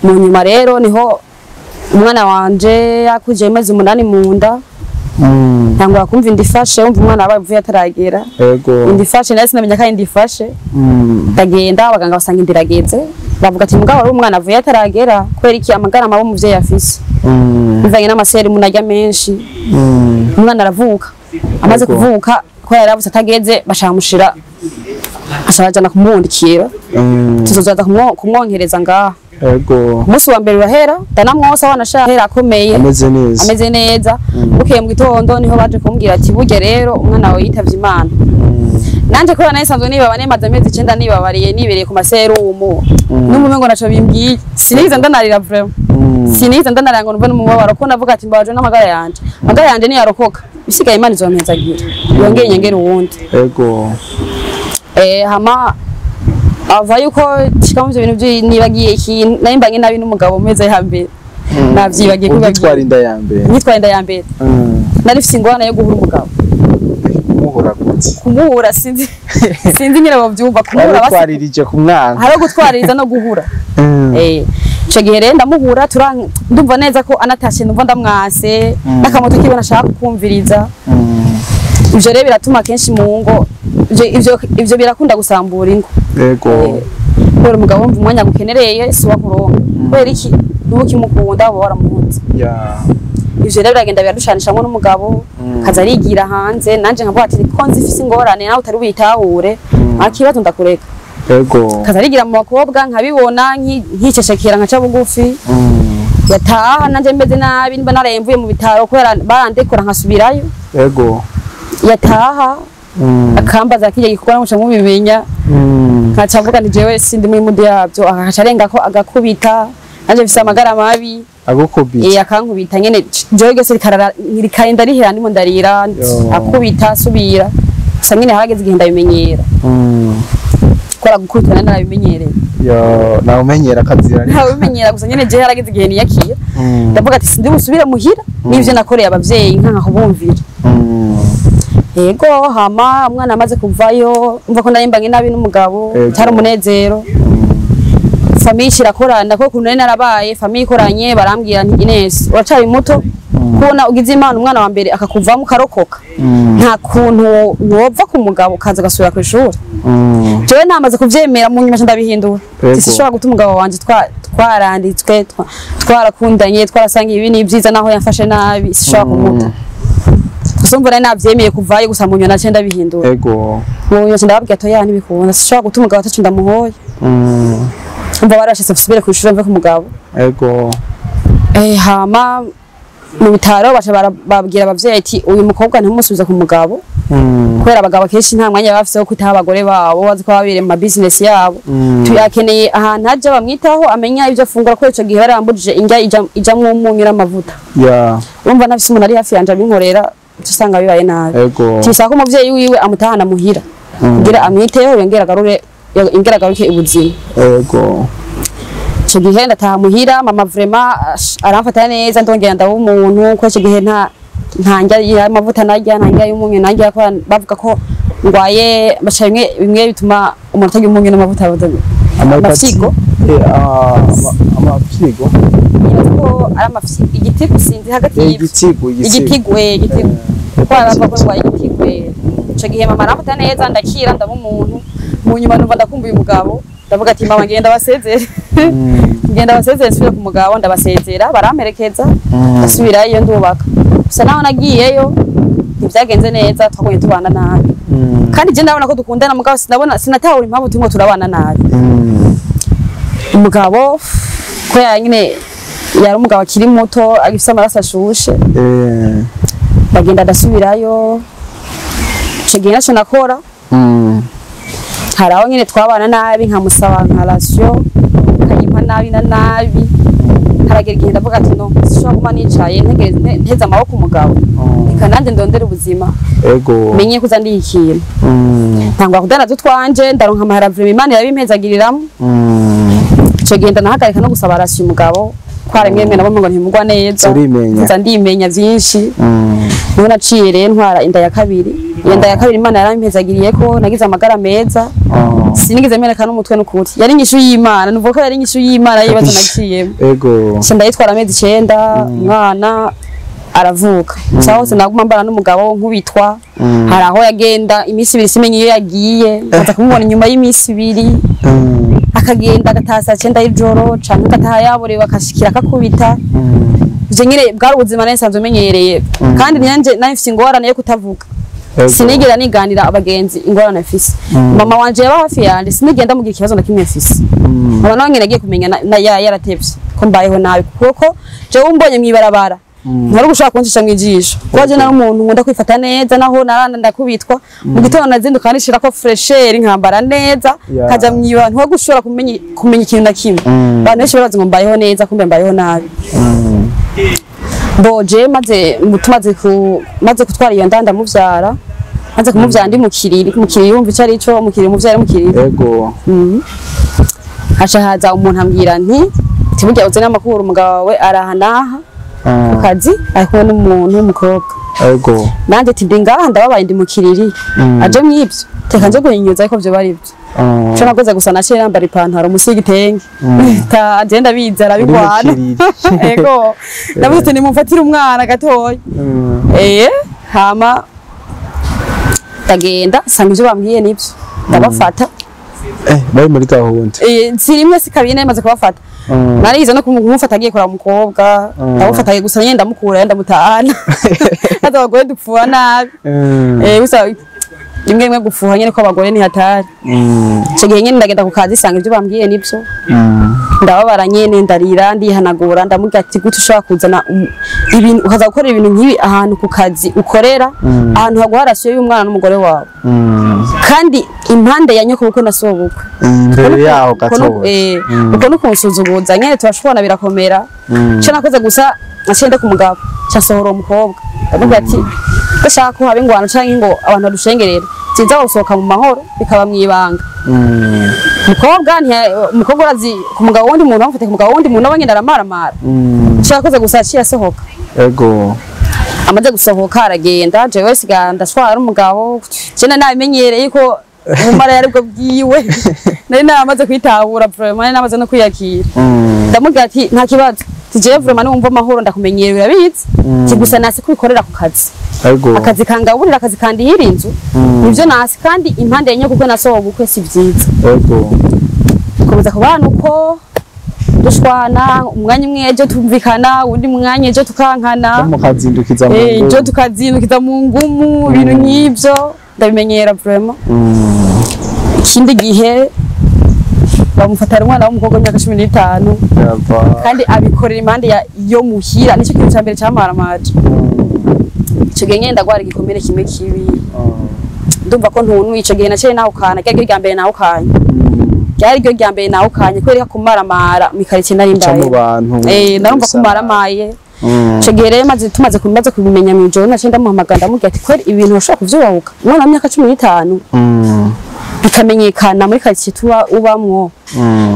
mu nyuma rero niho umwana wanje yakuje imezi 8 mu nda ntangura kumva indifashe umva umwana abavuye ataragera indifashe nari sinamenya kandi indifashe ndagenda abaganga basanga indirageze bavuga ati mugabo ari umwana avuye ataragera kwera iki amagara mabo muvyeyi afise bivanye n'amaseri munajya menshi umwana aravuka amaze kuvuka ko yarabuze atageze bashamushira ashajana kumundikira tuzozaza kumwongereza ngaha umunsi wa mbere urahera ndanamwosa wanashaka hera akomeye ameze neza bukeye mu gitondo niho baje kumbwira ati burya rero umwana wawe yitavye Imana nanje ko nayisanzwe nibaba nemaze amezi 9 nibabariye nibereye ku maserumu n'umume ngo naco bimbwiye sinize ndanarira vraiment sinize ndanarira ngo numva n'umubabaro ko navuga ati mbaje n'amagara yanje ni yarokoka bisigaye Imana izompezagira yongeye nyengera uwundi hama ava yuko kikamuvyo ibintu nibagiye ikintu naimbanye nabi n'umugabo meze hambere navyibagiye kubagitwara inda ya mbere nitwara inda ya mbere narifise ingwana yo guhura umugabo kumuhura sinzi nyine bavyumva kumuhura batwaririje ku mwana haro gutwaririza no guhura ico gihe rero ndamuhura ndumva neza ko anatashe ndumva ndamwase n'akamoto kiwe nashaka kumviriza ivyo rero biratuma kenshi mu ngo ivyo birakunda gusambura ingo kubera umugabo wumva umwanya gukenereye si wakuronka kubera iki nuko kimukunda abo waramuhunze ivyo rero biragenda biradushanishamwe n'umugabo kaza arigira hanze nanje nkavuga ati ko nzifise ingorane nawe utari ubitahure akibazo ndakureka kaza arigira mu bakobwa nkabibona nkicecekera nkaca bugufi yataha nanje mbeze nabi niba naremvuye mu bitaro kubera barandekora nkasubirayo yataha akambaza kije gikora muca mubimenya nkaca mvuga ni jewe sindi muri mudu yabyo akaca arenga ko agakubita nanje mfise amagara mabi agukubita akankubita nyene jewe gese rikarinda rihera ndimo ndarira akubita subira gusa nyene harageze igihe ndabimenyera kora gukubitana narabimenyereye nawe umenyera akazira nawe umenyera gusa nyene jewe harageze igihe niyakiye ndavuga ati sindi busubire muhira n'ivyo nakoreye abavyeyi nkanka kubumvira yego hama umwana amaze kuvayo umva ko ndarimbanye nabi n'umugabo cyari umunezero famille irakorana ko kunene narabaye famille ikoranye barambwira nti Ines uracari muto kubona ugize imana umwana wa mbere akakuvamo karokoka nta kuntu wova ku mugabo kaza gasubira ku ishuri jewe namaze kuvyemera mu nyuma ndabihindura sishobora gutuma umugabo wanje twaranditswe twarakundanye twarasangiye ibi ni byiza naho yamfashe nabi sishobora kumuta gusumbura navyemeye kuvayo gusa mu nyuma nace ndabihindura ego mu nyuma ndababwira to ya ntibikunda sishobora gutuma umugabo atacu ndamuhoye umva barashitse fusubire ku ishuri mve ku mugabo ego hama mu bitaro bacha babwira abavyeyi ati uyu mukobwa ntumusubiza ku mugabo kubera abagabo kenshi nta mwanya bafise wo kwitaho abagore babo bazi ko babire mu business yabo tuyakeneye ahantu haje bamwitaho amenya ivyo afungura ko ico gihe barambujije indya ija mu munyu n'amavuta urumva nafise umuntu ari hafi yanje abinkorera usanga bibaye nabi tisaka umuvyeyi wiwe amutahana muhira kugira amwiteho yongera garuke ubuzima ico gihe ndataha muhira mama vraiment aramfata neza ndongera ndawo umuntu ko ico gihe nta njya y'amavuta narya nta njya y'umunyu narya ko bavuga ko ngwaye bacha bimwe bituma umuntu atarya umunyu n'amavuta amafyigo amafyigo ko ari amafyigo igitigu sinzi hagati igitigu ko bavuga ko ngwaye igitigu ico gihe mama aramfata neza ndakira ndaba umuntu mu nyuma numva ndakumbuye umugabo ndavuga ati mama ngenda basezere nsubire ku mugabo ndabasezera baramperekeza ndasubirayo ndubaka gusa naho nagiyeyo ntibyagenze neza twagumye tubana nabi kandi je ndabona ko dukundana mugabo sinatahura impamvu turimo turabana nabi umugabo ko nyine yari umugabo akiri muto agifise amaraso ashushe bagenda ndasubirayo ico gihe naco nakora haraho nyine twabana nabi nkamusaba nka ratio kayimpa nabi na nabi haragera igihe ndavuga ati no sishobora kuma nicaye nteze amaboko umugabo reka nanjye ndondera ubuzima menye kuza ndi ikintu ntangwa kudana tutwanje ndaronka amahera vrema imana yabimpezagiriramwo ico gihe ndanahagarika no gusaba ratio umugabo kwara mwemwe nabo ngo ntimugwa neza nza ndimenya vyinshi niho naciye rero ntwara inda ya kabiri yenda ya kabiri imana yarampezagiriye ko nagize amagara meza sinigeze meneka n'umutwe n'ukuri yari inyishu y'Imana nuvuga ko yari inyishu y'Imana yibaza naciyemo ndayitwara amezi 9 umwana aravuka cyaho sinaguma mbana n'umugabo nkubitwa hari aho yagenda iminsi 2 simenye iyo yagiye ndaza kumubona nyuma y'iminsi 2 akagenda agatasa 9 y'ijoro canke gataha yaborewe akashikira akakubita je nyine bwari ubuzima nsanzwe menyereye kandi nyanje nafise ingorane yo kutavuga sinigera niganira abagenzi ingorane afise mama wanje yaba hafi yanje sinigenda mugira ikibazo na kimwe afise aba nawe nagiye kumenya yaratevye ko mbayeho nabi kuko je umbonye mwibarabara ntari gushaka kuncisha mwijisho kwaje nari umuntu nkunda kwifata neza naho naranda ndakubitwa mu gitondo nazinduka nishira ko fresher nkambara neza kaja mwiba nto gushora kumenya ikintu na kimwe abantu benshi barazi ngo mbayeho neza kumbe mbayeho nabi boje maze kutwara iyo ndanda muvyara maze kumuvyara ndi mukiriri yumva ico ari cyo mukiriri muvyara mukiriri yego haza umuntu ambwira nti tiburya uze n'amakuru umugabo wawe arahanaha kazi ariko n'umuntu w'umukobwa yego nanje ati ndingaha ndababaye ndi mukiriri aje mwibyo teka nje guhinyuza ariko byo bari byo cyo nagoze gusa naciye yambara ipantaro musi y'igitenge agenda bizara bigwana yego nabuze nimumfatira umwana gatoya hama ndagenda sanga ivyo bambwiye nivyo ndabafata bari muri gahunda sirimwe sikabine imaze kubafata narize no kumufata agiye kora umukobwa ndamufata gusa nyenda ndamukura ndamutahana hata abagore dupfuha nabi gusa rimwe gufuha nyene ko abagore ni hatari ico gihe nyene ndagenda ku kazi sanga ivyo bambwiye nivyo ndababara nyene ndarira ndihanagura ndamubwira ati gute ushobora kuzana ibintu ukaza gukora ibintu nk'ibi ahantu ku kazi ukorera ahantu haguha ratio y'umwana n'umugore wawe kandi impande ya nyoko uko nasobukwe imbere yaho gatoya uko no kunsuzuguza nyene turashobora birakomera cyo nakoze gusa nashende ku mugabo cyasohora umukobwa ndamubwira ati gashaka ko habe ingwano canke ngo abantu badushengerera sinza gusohoka mu mahoro bikaba mwibanga umukobwa urazi ku mugabo wundi muntu amufite ku mugabo wundi muntu abanye ndaramara cyakoze gusa yasohoka yego amaze gusohoka aragenda jewe siga ndashwara umugabo cyane nabimenyereye ko umumara yaribwo bwiwe nari namaze kwitahura vraiment namaze no kwiyakira ndamubwira ati nta kibazo tije vraiment numva amahoro ndakumenyereye urabizi kigusa nasi kwikorera ku kazi akazi kangaburira akazi kandi hirinzu nivyo nasi kandi impande yenye kuko nasohoye ubukwe si vyiza komeza kubana uko dushwana umwanya umwe ejo tumvikana undi mwanya ejo tukankana ejo tukazindukiza mu ngumu ibintu nk'ivyo ndabimenyera vraiment ikindi gihe bamufatara umwana w'umukobwa w'imyaka 15 kandi abikorera impande yo muhira nicyo kintu cyambere cyamaramaje ico gihe ngenda gwara igikomere kimwe kibi ndumva ko ntuntu ico gihe naciye naho kana ryari rya mbere naho kanye ryari ryo rya mbere naho kanye kwereka kumaramara mikarice nari mbaye narumva kumaramaye ico gihe rero tumaze kubimenya mu ijoro naciye ndamuhamagara ndamubwira ati kweri ibintu bashobora kuvyubahuka umwana w'imyaka 15 bikamenyekana muri karice tuba ubamwo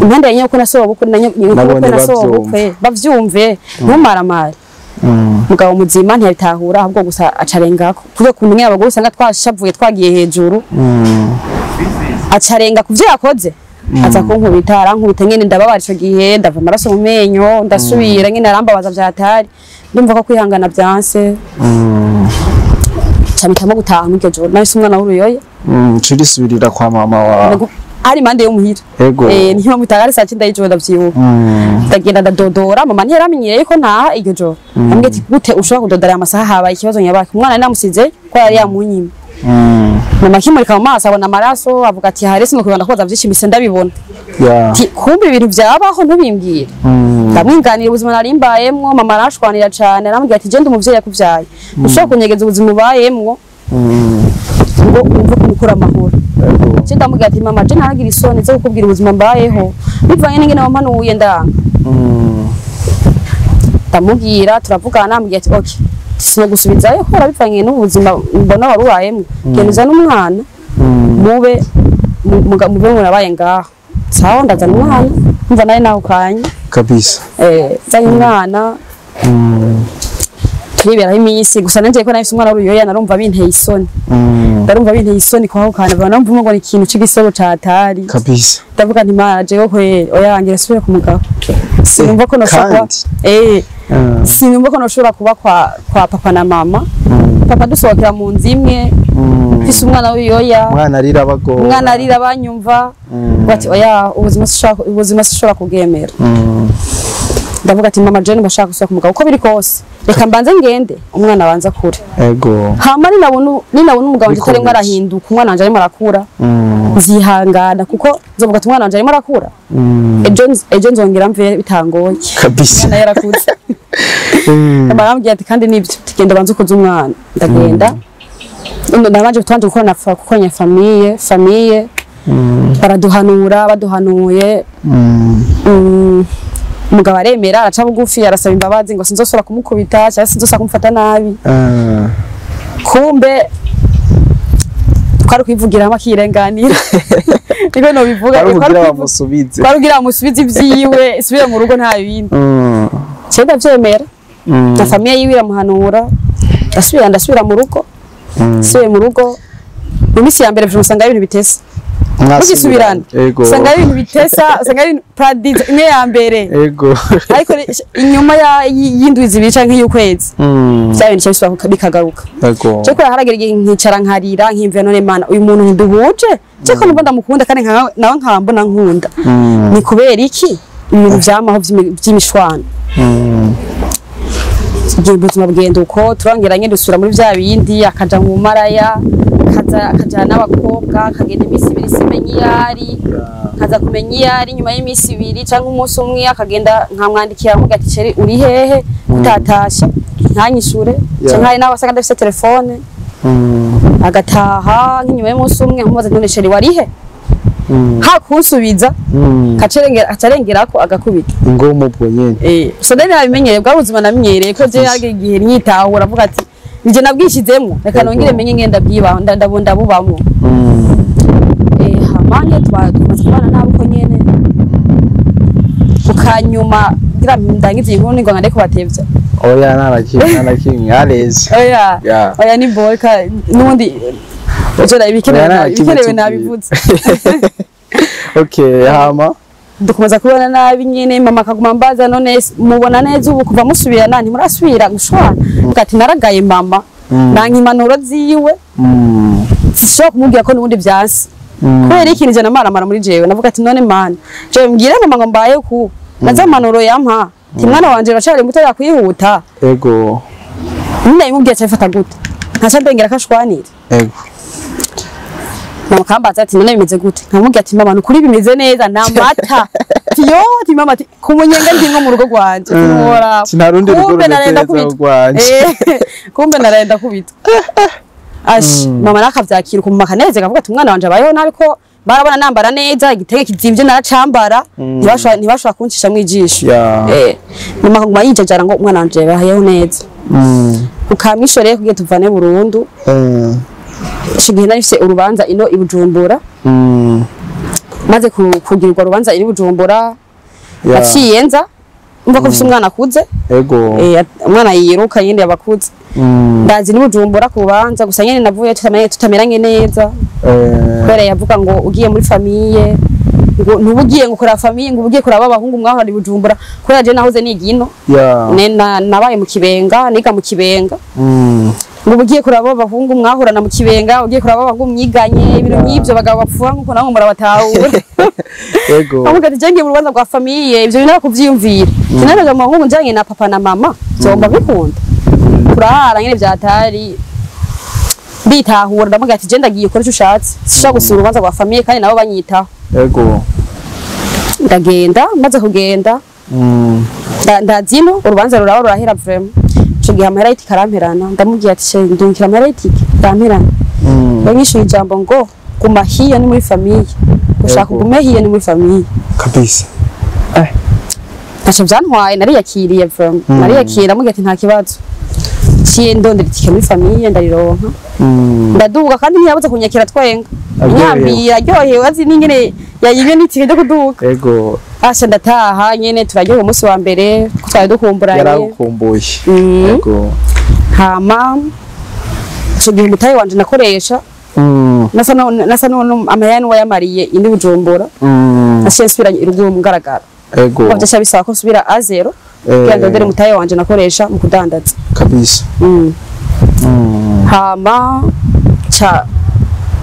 impande yenye ko nasohoye ubukwe nasohoye bavyumve ntumaramare mugabo muzima ntiyabitahura ahubwo gusa acarengako kuko kumenya abagore usanga twashavuye twagiye hejuru acarenga kuvyo yakoze aza kunkubita arankubita nyene ndababara ico gihe ndava amaraso mu menyo ndasubira nyene arambabaza vyatari ndumva ko kwihangana byanse cyamita mo gutaha mu cyo nari umwana w'uruyoya cirisubirira kwa mama wa ari mande yo muhira niyo mutagari saa 9 y'ijoro ndavyibuka ndagenda ndadodora mama ntiyaramenyereye ko ntaha iryo joro ambwiye ati gute ushobora kudodora amasaha habaye ikibazo nyabaki umwana namusize ko yari yamunyima mama kimurika mu maso abona amaraso avuga ati harese no kubona koza vyishimise ndabibona kumbe ibintu vyabaho ntubimbwire ndamwinganira ubuzima narimbayemwo mama arashwanira cane aramubwira ati je ndi umuvyeyi yakuvyaye ushobora kunyegeza ubuzima ubayemwo ngo umva kumukura amahoro je ndamubwira ati mama je naragira isoni zo kukubwira ubuzima mbayeho bivanye n'ingene wampanuye ndanga ndamubwira turavugana namubwira ati okay sino gusubizayo ko bivanye n'ubuzima mbona warubayemwo genuza n'umwana mube murabaye ngaho sawa ndazana umwana mva naye naho kanye kabisa zanye umwana turiberaho iminsi gusa nanje ko nafise umwana w'uruyoya narumva binteye isoni ndarumva binteye isoni kwa hukana bana mvuga ngo ni ikintu c'igisebo catari kabisa ndavuga nti maje ko oya yangira subire ku mugabo sinumva ko noshobora sinumva ko noshobora kuba kwa papa na mama papa dusohokera mu nzu imwe mfise umwana w'uruyoya umwana arira banyumva bati oya ubuzima sishobora kugemera ndavuga ati mama Jane bashaka gusubira ku mugabo uko biri kose reka mbanze ngende umwana abanza kure hama ninabona umugabo ntarimo arahinduka umwana wanje arimo arakura nzihangana kuko nzovuga ati umwana wanje arimo arakura ejo nzongera mve bitangoye kabisa naye arakuze barambwiye ati kandi nibyo tugenda banze kuza umwana ndagenda ndabanje twanje gukora kukonya famille baraduhanura baduhanuye umugabo aremera araca bugufi arasaba imbabazi ngo sinzosora kumukubita cyangwa sinzosora kumufata nabi kumbe twari kwivugiramo akirenganira niko no bivuga kwarugira amusubize ivyiwe isubire mu rugo nta bindi cyenda vyemera na famille yiwe iramuhanura ndasubira mu rugo siwe mu rugo mu misi ya mbere usanga ibintu bitese Mugisubirana usanga ibintu bitesa usanga ibintu pradize imwe ya mbere ariko inyuma y'indwi zibiri canke y'ukwezi cyabintu cyabiswa bikagaruka cyo kora haragera nkicara nkarira nkimve none mana uyu muntu nduhuje cyo ko numva ndamukunda kandi nawe nkambona nkunda ni kubera iki ibintu vyamaho vy'imishwana ubuzima bugenda uko turangeranye dusura muri vya bindi akaja mu maraya akaja n'abakobwa akagenda imisi ibiri simenye iyari kaza kumenya iyari nyuma y'imisi ibiri canke umunsi umwe akagenda nkamwandikira amuga ati ceri uri hehe utatasha ntanyishure canke hari n'abasanga ndafise telefone agataha nk'inyuma y'umunsi umwe nkamubaza none ceri wari he hakunsubiza kacarengerako agakubita ngo mubwo nyene so then nabimenyereye bwa buzima namenyereye ko je yage igihe nyitahura avuga ati nje nabwishizemwo reka nongere menye ngenda bwiba ndabunda bubamwo hamanye twatubana nabuko nyene ukanyuma ngira ndangize inkuru ngo ngande ko batevya oya narakinye areze oya ni boyka nundi ujora ibikenewe nabivuze. Okay, hama dukomeza kubona nabi nyene mama akaguma mbaza none mubona neza ubu kuva musubirana ntimurasubira gushwana ugati naragaye mama nanka impanuro ziwe sishobora kumubwira ko nubundi vyasi kubera ikintu je namaramara muri jewe navuga ati none mana je mbwire mama ngo mbaye ku naza manuro yampa timwana wanje bacari muto yakwihuta ego ninde imubwiye cyafata gute ntacha ndengera kashwanire ego mama kambaza ati none bimeze gute nkamubwiye ati mama nukuri bimeze neza na mata tiyo ti mama ati kumunyenga ndingo mu rugo rwanje nora sinarundi rugo rwanje kumbe narenda kubita ash mama nakavyakira ku mama kaneze kavuga ati umwana wanje abayeho nabi ko barabona nambara neza igitege kizimvye naracambara ntibashwa kuncisha mwijisho mama kaguma yijajara ngo umwana wanje abayeho neza ukamwishoreye kugiye tuvane burundu shigihe narifise urubanza ino ibujumbura maze kugirirwa urubanza iri bujumbura aciyenza umva ko ufise umwana akuze ego umwana yiruka yindi yabakuze ndazi ni bujumbura kubanza gusa nyene navuye tutameranye neza kubera yavuga ngo ugiye muri famille ngo ntubugiye ngo kora famille ngo ubugiye kora abahungu mwaho ari bujumbura kubera je nahoze nigino nabaye mu kibenga niga mu kibenga ngo ugiye kora abahungu mwahorana mu kibenga ugiye kora abahungu mwiganye ibintu nk'ibyo bagabo bapfuha nkuko naho murabatahura yego amuga tijenge mu Rwanda rwa famille ibyo bintu kuvyiyumvira kinaraga mu bahungu njanye na papa na mama byomba bikunda kurahara nyene byatari bitahura ndamuga ati je ndagiye ukora icyo ushatse sisha gusura urubanza rwa famille kandi nabo banyitaho yego ndagenda maze kugenda ndazino urubanza ruraho rurahera vraiment gihe amahera y'itike aramperana ndamubwiye ati ndungikira amahera y'itike aramperana banyishuye ijambo ngo guma hiyo ni muri famille ushaka gume hiyo ni muri famille kabisa ntaco vyantwaye nariyakiriye vraiment nariyakira mubwiye ati nta kibazo ciye ndondera itike muri famille ndarironka ndaduga kandi ntiyabuze kunyakira twenga inyambira aryohewe azi n'ingene yayibye n'itike ryo kuduga ego asha ndataha nyene turaryoha umunsi wa mbere twari dukumburanye yarakumbuye ego hama cyo gihe mutaye wanje nakoresha nasa no amayani wayamariye indi bujumbura ashyensubiranye irugo mugaragara ego wavye bisaba ko subira A0 kugira ndondere mutaye wanje nakoresha mu kudandaza kabisa hama cha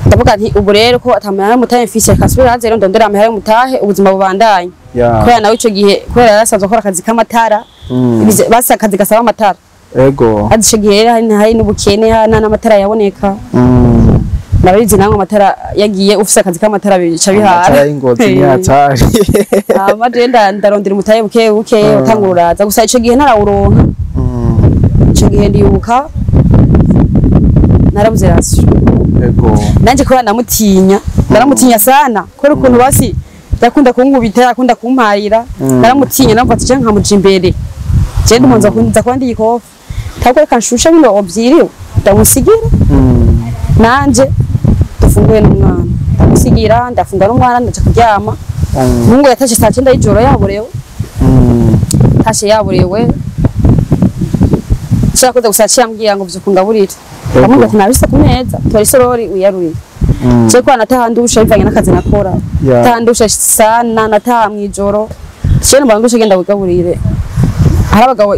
ndavuga nti ubu rero ko atamara mutaye mfise kasubira A0 ndondera amahera mutahe ubuzima bubandanye kubera nawe ico gihe kubera yarasanzwe akora akazi k'amatara basa akazi gasaba amatara ego ico gihe hari n'ubukene n'amatara yaboneka nabizi namwe amatara yagiye ufise akazi k'amatara bica bihara amatara y'ingozi nyatari amaje ndarondera umutaye buke utangururaza gusa ico gihe narawuronka ico gihe ndibuka narabuze rasyo ego nanje ko naramutinya sana kubera ukuntu basi yakunda kunkubita yakunda kumparira naramutinya namva ati nka mujimbere je ndumonza kunza kwandi ikofa tako kanshusha bino obyiriwe ndamusigira nanje dufunguye n'umwana ndamusigira ndafunga n'umwana ndaca kuryama mungu yatashe saa 9 y'ijoro yaburewe tashe yaburewe shakoze gusaciye ambwira ngo vyukungaburira amuga ati nabise ku meza tori sorori uyaruriye je kwa natahandusha bivanye n'akazi nakora tahandusha sana nataha mwijoro cyane mbangusha genda bugaburire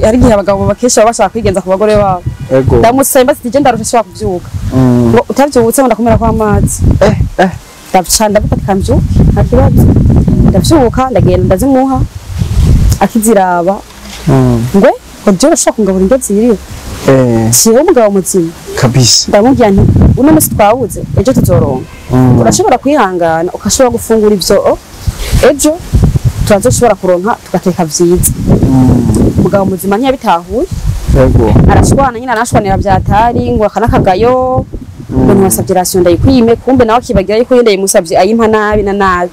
hari gihe abagabo bakesha bashaka kwigenza ku bagore babo ndamusemba ati je ndarusha shaka kuvyuka ngo utavyutse ngo ndakumera kwa amazi ndabicanda bukakamvyo akibazo ndavyuka ndagenda ndazimuha akiziraba ngwe ko je shaka ngabura indyo ziriwe siho umugabo muzima kabisa ndamubwira nti uno musi twawuze ejo tuzoronka urashobora kwihangana ukashobora gufungura ivyo ejo turazoshobora kuronka tugateka vyiza umugabo muzima ntiyabitahuye yego arashwana nyina arashwanira vyatari ngo akanakagayo ngo ntiwasavye ration ndayikwime kumbe nawe kibagira yuko yendeye musavye ayimpa nabi na nabi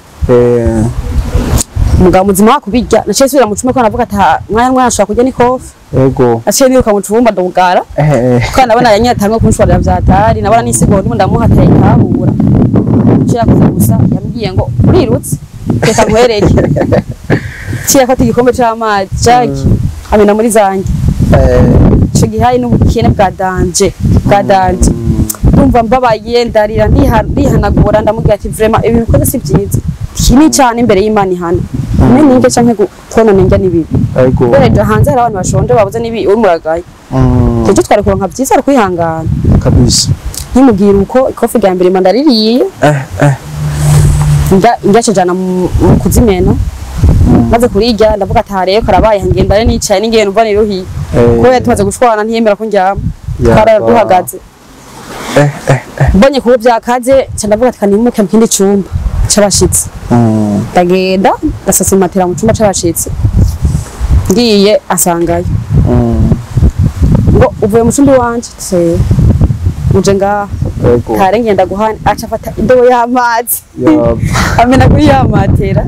umugabo muzima wakubirya naciye subira mu cumba ko navuga ata mwana ashaka kurya n'ikofi yego aciye niruka mu cumba ndugara kandi nabona yanyatanwe kunshwarira vyatari nabona nisigo ndimo ndamuhateye tahura cyo yakoze gusa yambwiye ngo urirutse reka nkwereke cyo yafata igikombe c'amazi jaki amena muri zanjye ico gihe hari n'ubukene bwa danje ndumva mbabaye ndarira ndihanagura ndamubwira ati vraiment ibintu ukoze si byiza kini cyane imbere y'Imana ihana ninge canke gutona ninge nibibi bereje hanze hari abantu bashonje babuze nibi umuragaye cyo twari kuronka byiza ari kwihangana kabisa nkimubwira uko ikofi rya mbere mandaririye njyacajana mu kuzimena maze kurirya ndavuga atare karabaye ngenda nicaye n'ingene umva niruhiye ko tumaze gushwana ntiyemera ko njyama twaraduhagaze mbonye kuba byakaze ndavuga ati kanimuke mu kindi cyumba c'abashitsi ndagenda ndasasa matera mu cyumba c'abashitsi ngiye asangayo ngo uvuye mu cyumba wanje uje ngaha kare ngenda guhana aca afata indobo y'amazi amena kuri ya matera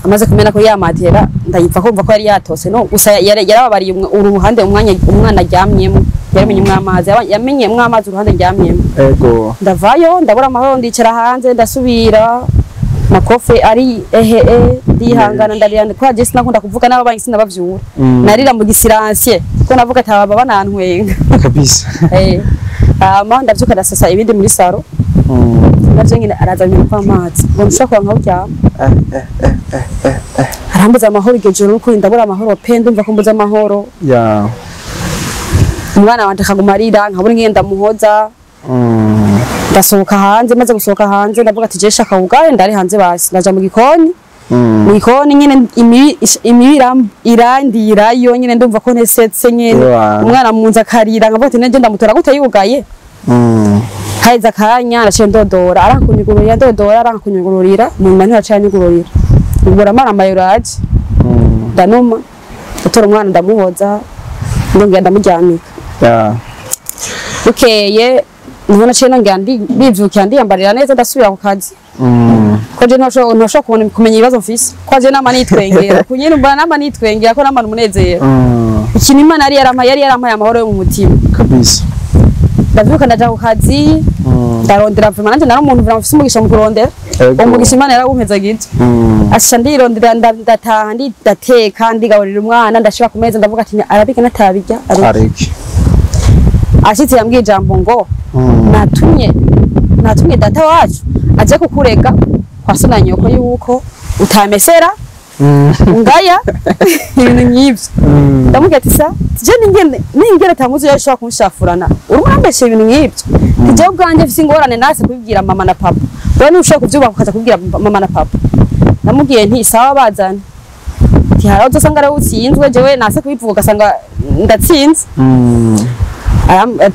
amaze kumena kuri ya matera ndayipfa kumva ko yari yatose no gusa yarababariye uruhande umwana aryamyemo yamenye mwamazi yamenye mwamazi uruhande aryamyemo ndavayo ndabura amahoro ndicara hanze ndasubira makofe ari ndihangana ndarira kwa Jesse nakunda kuvuga n'ababanyi sinabavyura narira mu gisiransiye ko navuga ati aba banantwenga kabisa ama ndavyuka ndasasa ibindi muri saro navyo nyine arazanye kwa amazi ngo nshaka nkaho cyama arambuza amahoro igejoro nuko ndabura amahoro pe ndumva ko mbuza amahoro umwana wanje akagumarira nkabura ngenda muhoza ndasohoka hanze maze gusohoka hanze ndavuga ati jesha kawugaye ndari hanze basi ndaja mu gikoni nyine irandirayo nyine ndumva ko nesetse nyine umwana munza akarira nkavuga ati nje ndamutora gute yugaye haiza kanya araciye ndodora arankunyugururira ndodora arankunyugururira mu mani aracanyugururira ubura mara mayoraje ndanuma utora umwana ndamuhoza ndongera ndamuryamika bukeye nubona cyo nongera bivyukiye ndiyambarira neza ndasubira ku kazi ko je ntasho kumenya ibibazo mfise ko je nama nitwengera kunyine mbana nama nitwengera ko nama umunezero ikintu Imana yari yarampaye amahoro yo mu mutima kabisa ndavyuka ndaja ku kazi ndarondera vraiment nanje nari umuntu vraiment ufise umugisha mu kurondera umugisha Imana yarawumpeza gito asha ndirondera ndataha ndateka ndigaburira umwana ndashika ku meza ndavuga ati arabika natabijya areke ashitse yambwiye ijambo ngo natumye data wacu aje kukurega kwa sona nyoko yuko utamesera ngaya ibintu nk'ibyo ndamubwira ati sa je ningere tamuzi yashobora kunshafurana urumwambeshe ibintu nk'ibyo tije ubwanje mfise ingorane nase kubibwira mama na papa wewe nushaka kuvyuba kukaza kubibwira mama na papa ndamubwiye nti sawa bazana ati haraho uzosanga ari utsinzwe jewe nase kubivuga ugasanga ndatsinze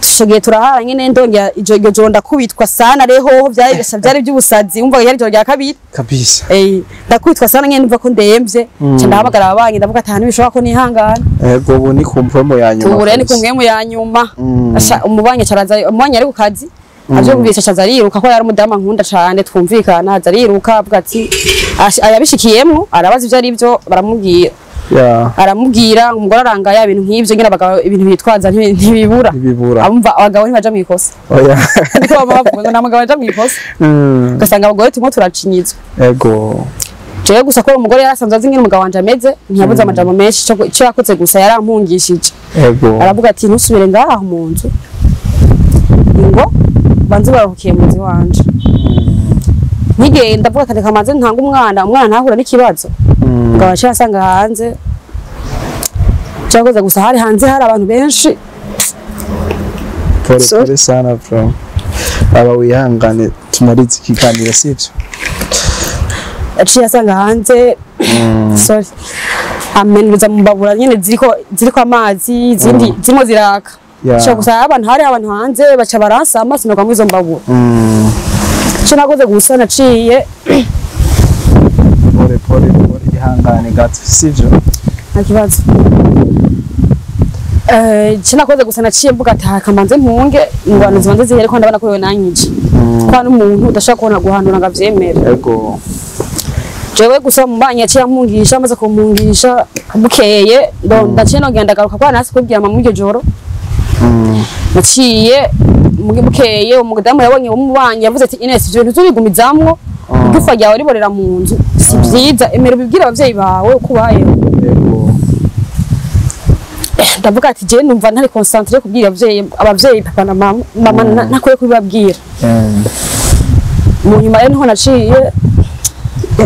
tushogiye turahara nyine ndongera ijo joro ndakubitwa sana reho byari by'ubusazi umva yari joro rya kabiri kabisa ndakubitwa sana nyine ndumva ko ndemvye cyo ndahamagara ababanyi ndavuga ati hano bishobora ko nihangana yego ubu ni kumvemo ya nyuma tubure ni kumwemo ya nyuma umubanyi caraza umubanyi ari ku kazi avyo kubisha caza ariruka ko yari umudama nkunda cyane twumvikana aza ariruka avuga ati ayabishikiyemo arabaza ivyo ari byo baramubwira aramubwira umugore arangaya ibintu nk'ivyo nyine abagabo ibintu bitwaza ntibibura abumva abagabo ntibaja mwikosa niko bavuga ngo namugabo baja mwikosa ugasanga abagore tumwe turacinyizwa yego jewe gusa ko umugore yarasanzwe azi ngene umugabo wanje ameze ntiyabuze amajambo menshi cyo yakoze gusa yarampungishije aravuga ati ntusubire ngaho mu nzu ngo banze baruhukiye mu nzu wanje nigenda ndavuga ati reka manze ntanga umwana ntahura n'ikibazo ngo abashasanga hanze cyakoze gusa hari hanze hari abantu benshi pole sana bro aba wihangane tumarize ikiganiro sivyo aciye asanga hanze sorry amenuza mu babura nyine ziriko amazi zindi zimo ziraka cyo gusa abantu hari abantu hanze baca baransa amazi no kwamwizo mbabura cyo nakoze gusa naciye pole ihangane gato sivyo akibazo nakoze gusa naciye mvuga ati hakamanze mpunge ingwano zibanze zihere ko ndabona ko yewe nanyije kwa n'umuntu udashaka kubona guhandura ngavyemera yego jewe gusa mubanye yaciye ampungisha amaze kumpungisha bukeye ndaciye nogenda garuka kwa nasi kubwira mama iryo joro naciye bukeye umudamu yabonye umubanye yavuze ati Ines ivyo bintu tubigumizamwo idufa ryawe riborera mu nzu si byiza emera ubibwira abavyeyi bawe uko ubayeho ndavuga ati je numva ntari concentré kubwira abavyeyi papa na mama nakwiye kubibabwira mu nyuma rero niho naciye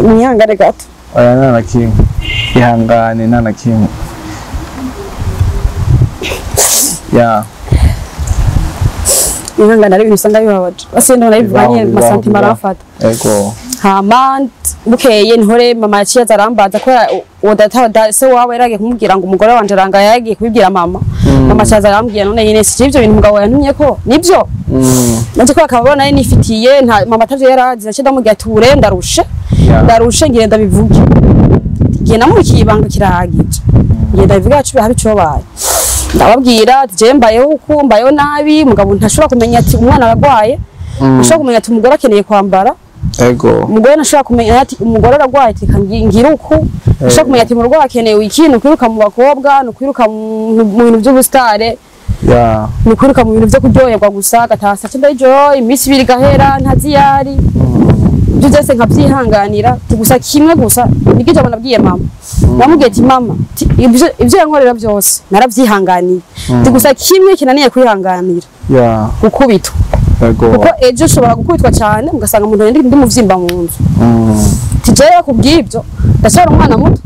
mwihangane gato oya nana kimwe ihangane nana kimwe ya ihangane ari ibintu usanga bibabaje base ndabona bivanye masantima arafata ego hama bukeye ntore mama yaciye azarambaza ko odata se wawe yaragiye kumubwira ngo umugore wanje aranga yagiye kubibwira mama mama cyaza arambwira none yene si ivyo bintu umugabo yantumye ko nivyo nanje ko akabona nifitiye mama atavyo yarazi nace ndamubwira ati ure ndarushe ngiye ndabivuge ngiye namurikiye ibanga kirahagije ngiye ndabivuga yacu habi cobaye ndababwira je mbayeho uko mbayeho nabi umugabo ntashobora kumenya ati umwana aragwaye ashobora kumenya ati umugore akeneye kwambara ego umugore nashobora kumenya ati umugore aragwaye ati ngira uko ashobora kumenya ati umugore akeneye ikintu kwiruka mu bakobwa no kwiruka mu bintu by'ubustare ya no kwiruka mu bintu byo kuryoherwa gusa gatasa cyo ndajoy imisi biri gahera ntaziyari ibyo byose nkabyihanganira gusa kimwe gusa nigije nabwiye mama namubwiye ati mama ibyo yankorera byose naravyihanganiye gusa kimwe kinaniye kwihanganira ya gukubitwa kuko ejo ushobora gukubitwa cyane mugasanga umuntu ndi muvyimba mu nzu tijeye kubwibyo ndashara umwana muto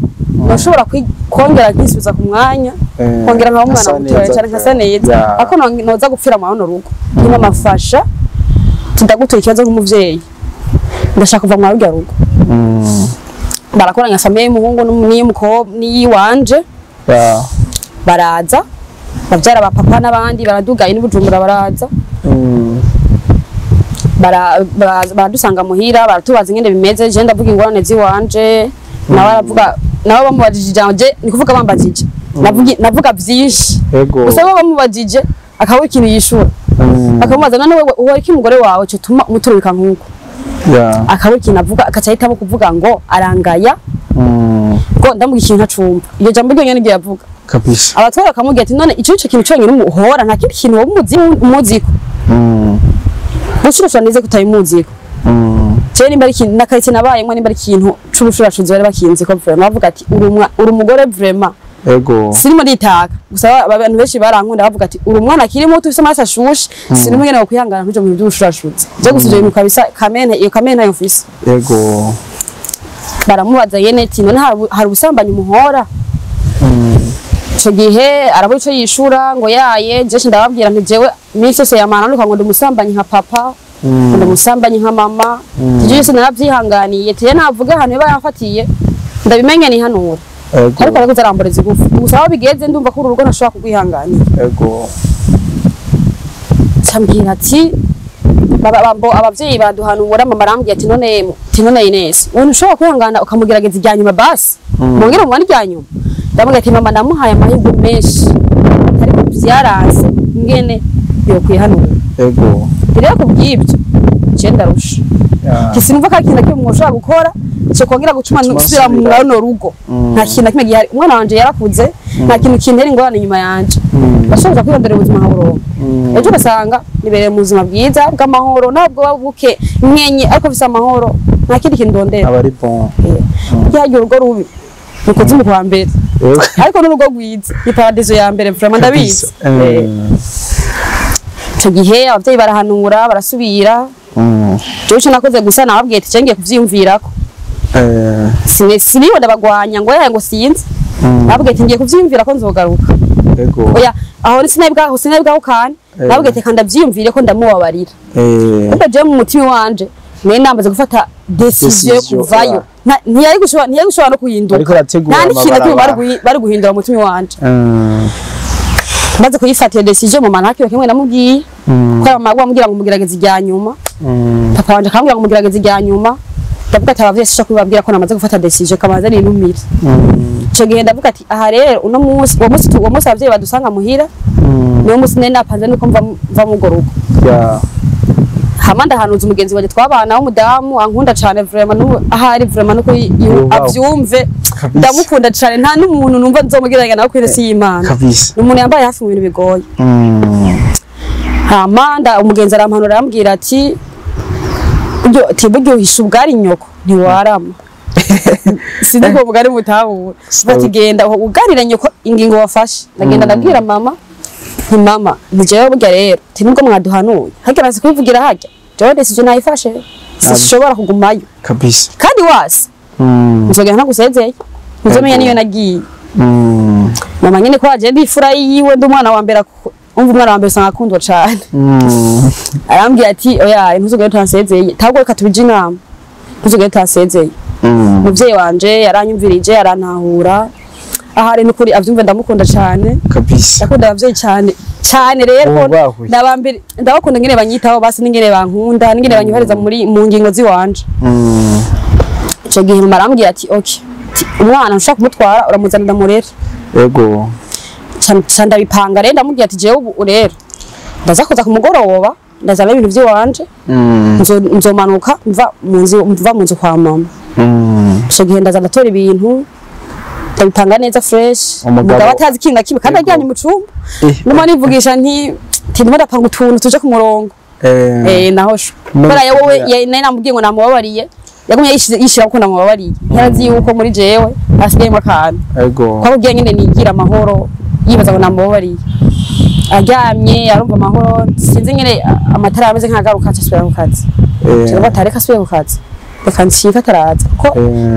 nashobora kongera kwisubiza ku mwanya kongera nka umwana muto cyane nkasa neza ako noza gupfira mu hano rugo nyine amafasha tudagutura ikibazo nk'umuvyeyi ndashaka kuva mu rugo barakoranya famille y'umuhungu n'iy'umukobwa n'iyiwanje baraza bavyara ba papa n'abandi baradugaye n'ubujumbura baraza baradusanga muhira baratubaza ingene bimeze je ndavuga ingorane ziwanje nawe aravuga nawe bamubajije janje ni kuvuga bambajije navuga vyinshi gusa bo bamubajije akawe ikintu yishura akamubaza none wewe uwo iki mugore wawe cyo tuma umuturika nkuko akawe ikintu avuga akacahitamo kuvuga ngo arangaya ngo ndamuga ikintu ntacumva iyo jambo ryo nyene yavuga kabisa abatwara akamubwira ati none ico kintu cyonyine umuhora nta kindi kintu wo umuziko Bushurashwa nize kutayimuziko. Je nimba ari kintu nakayitse nabayemwe nimba ari kintu c'ubushurashuzi bari bakinze ko vraiment bavuga ati uri umugore vraiment. Ego. Sinimo nditaka. Gusa abantu benshi barankunda bavuga ati uri umwana akiri muto ufise amasa shushe sinimo ngene kwihangana kuje mu by'ubushurashuzi. Je gusije ibintu kabisa iyo kamene nayo mfise. Ego. Baramubaza yene ati none hari ubusambanyi umuhora. Ico gihe arabo ico yishura ngo yaye je ndababwira nti jewe misi yose yamana nuko ngo ndumusambanyi nka papa ndumusambanyi nka mama je naravyihanganiye tiye navuga hano bayafatiye ndabimenye ni hanura ariko ariko zaramboreza igufu gusaba bigeze ndumva ko urugo ntashobora kugwihanganira ego cyambwira ati abavyeyi baduhanura mama arambwiye ati none Ines umuntu ushobora kwihangana ukamugerageza ijyanyuma basi mongera umwana ijyanyuma ndavuga ati mama ndamuhaye amahirwe menshi ariko byaranse ngene yo kwihanura ego rero kubwibyo je ndarusha kisinumva ka kintu kimwe ushobora gukora cyo kongera gucuma nusubira mu ngano rugo nta kintu kimwe gihari umwana wanje yarakuze nta kintu kintera ingorane nyuma yanje bashobora kwirondera ubuzima nk'uburongo ejo basanga nibereye mu buzima bwiza bw'amahoro ntabwo babuke nkenye ariko bisa amahoro nta kindi kintu ndondera abari bon yagiye urugo rubi nukoze mu kwa mbere ariko n'urugo rwiza ni paradizo ya mbere vraiment ndabizi icyo gihe abavyeyi barahanura barasubira jewe ico nakoze gusa nababwiye ati cengiye kuvyiyumvirako sinibona bagwanya ngo yaye ngo sinzi nababwiye ati ngiye kuvyiyumvirako nzogaruka oya aho sinabwaho kandi nababwiye ati kandi avyiyumvire ko ndamubabarira kuko jewe mu mutima wanje mwe nambaze gufata decision yo kuvayo ntiyari gushobora no kuhindura nta n'ikintu bari guhindura mu mutima wanje maze kuyifatira decision mu manaki kimwe namubwiye ko amagwa amubwira ngo mugerageze ijyanyuma papa wanje akambwira ngo mugerageze ijyanyuma ndavuga ati abavyeyi sho kubabwira ko namaze gufata decision kamaze n'intumire ico gihe ndavuga ati aha rero uno munsi uwo munsi abavyeyi badusanga muhira niwo munsi nene napanze nuko mva mugoruko hamanda hanuza umugenzi waje twabana w'umudamu ankunda cyane vraiment ahari vraiment nuko avyumve ndamukunda cyane nta n'umuntu numva nzomugeranya nawe kwiresi y'Imana umuntu yambaye hafi mu bintu bigoye hamanda umugenzi arampanura arambwira ati buryo uhisha ubwari nyoko ntiwarama sinzi ko mugari mutahura bati genda ugariranye ko ingingo wafashe ndagenda ndabwira mama mama nijewe burya rero tinubwo mwaduhanuye hagera se kwivugira hajya jewe decision nayifashe sishobora kugumayo kabisa kandi wasi nzogera ntagusezeye nzomenya niyo nagiye mama nyine ko aje ndifura yiwe ndumwana wa mbere umva umwana wa mbere usanga akundwa cyane arambwira ati oya ntuzogere tansezeye tabwo reka tubije inama ntuzogere tansezeye muvyeyi wanje yaranyumvirije arantahura ahari nukuri avyumve ndamukunda cyane kabisa yakunda abavyeyi cyane rero ndabambere ndabakunda ngene banyitaho basi ningene bankunda ningene banyuhereza muri mu ngingo ziwanje ico gihe marambwira ati okay umwana ushaka kumutwara uramuzana ndamurera yego cyanda bipanga rero ndamubwira ati jewe ubu rero ndazakoza ku mugoroba ndazana ibintu by'iwanje nzomanuka mva mu nzu kwa mama ico gihe ndaza ndatora ibintu ndabipanga neza fresh umugabo atazi kinga kibe kandi ajyanye mu cumba numa nivugisha nti ndimo ndapanga utuntu tuje ku murongo naho bara yewe nari namubwiye ngo namubabariye yagumye yishira ko namubabariye yarazi yuko muri jewe asigaye mu kantu yego kwa kugiye nyine nigira amahoro yibaza ngo namubabariye aryamye arumva amahoro sinzi nyine amatara ameze nk'agaruka cyasubira ku kazi cyangwa atareka asubira ku kazi reka nshika taraza ko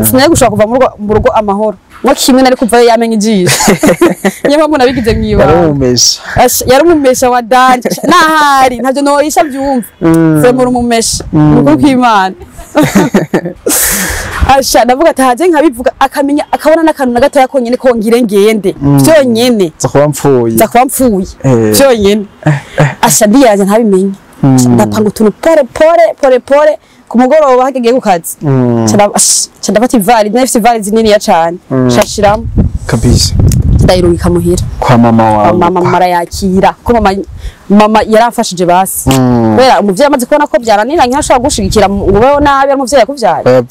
sinari gushaka kuva mu rugo amahoro ngo kimwe nari kuva yamenye ijisho nyuma mbona bigize mwiba yarumumesha wa danje nahari ntavyo noyisha byumva semura umumesha nuko kwimana asha ndavuga ati haje nkabivuga akamenya akabona nakantu nagato yakonyene ko ngirengende byonyene zakuba mpfuye byonyene asha ndiyaje ntabimenye ndapanga utuntu pore ku mugoroba hagiye ku kazi ndafata ivari nafite ivari zinini ya cyane shashiramo kabisa ndayirungika muhira kwa mama wawe mama marayakira ko mama yaramfashije basi kubera umuvyeyi amaze kubona ko byaraniranye ashaka gushigikira ngubeho nabi umuvyeyi yakuvyara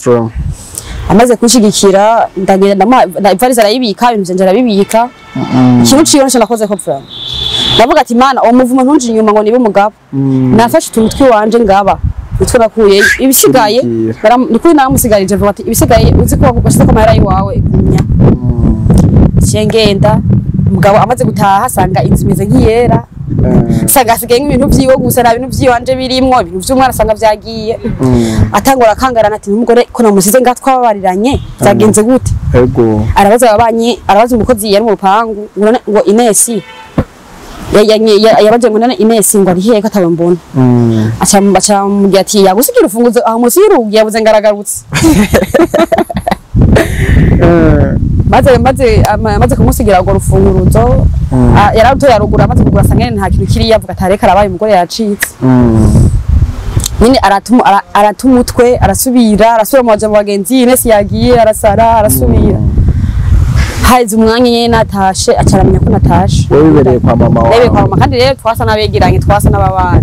amaze kushigikira ndagenda ivari zarayibika ibintu byanje arabibika ikintu ciyo nakoze ko pfana ndavuga ati mana uwo muvuma ntunje inyuma ngo nibe umugabo nafashe utuntu twiwanje ngaba utwo nakuye ibisigaye ndikuri namusigarije vuba ati ibisigaye uzi ko bashize ko mahera yiwawe igumya cyengenda umugabo amaze gutaha sanga inzu imeze nk'iyera sanga asigaye nk'ibintu vyiwe gusa na bintu vyiwanje birimwo ibintu vy'umwana sanga vyagiye atangura kangarana ati umugore ko namusize ngatwabariranye zagenze gute yego arabaza ababanyi arabaza umukozi yari mu rupangu ngo Inesi yabaje ngo nane Inesi ngo ari hehe katawe mbona aca mugiye ati yagusigira ufunguzo aho musi yirugiye yabuze ngaragarutse maze kumusigira ngo rufunguruzo yararutoye arugura amaze kugura sangene nta kintu kiri yavuga atareka arabaye umugore yacitse nyine aratumutwe arasubira mu bagenzi Inesi yagiye arasara arasubira haize umwanya nyene natashe acaramenya ko natashe wewe bibereye kwa mama wawe kwa mama kandi rero twasa nabegeranye twasa nababana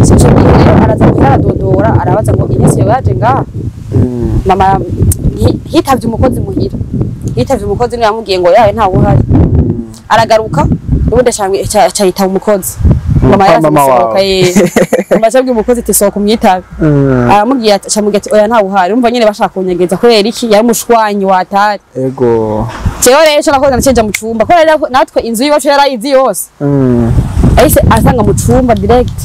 sico rero araza kuharadodora arabaza ngo Inesi yaje ngaha mama hitavye umukozi muhira hitavye umukozi niwe yamubwiye ngo yawe ntawe uhari aragaruka ubundi acayita umukozi mama yarasohoka mama cyabwiye umukozi ati sohoka umwitabe aramubwiye ati oya ntawe uhari umva nyene bashaka kunyegeza kubera iki yari umushwanyi watari ego cyo rero nakoze nacenja mu cumba kubera natwe inzu yiwacu yarayizi yose ahise asanga mu cumba direct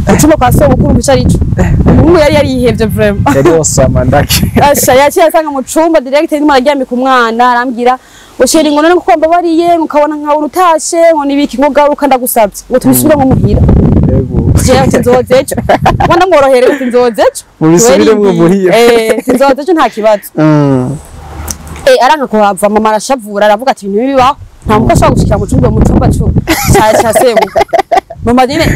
mu cumba kwa so bukuru mucarico umuntu yari yihevye vraiment yari osama ndaki asha yaciye asanga mu cumba direct ndimo araryamye ku mwana arambwira usheri ngo none gukomba bariye mukabona nka urutashe ngo nibiki ngo garuka ndagusabye ngo tubisubire mu muhira yego je nzozejo wanda ngorohere nzozejo mu bisubire mu muhira nzozejo nta kibazo aranka kuhava mama arashavura aravuga ati ibintu bibaho nta muko ashobora gushikira mu cumba ca sebu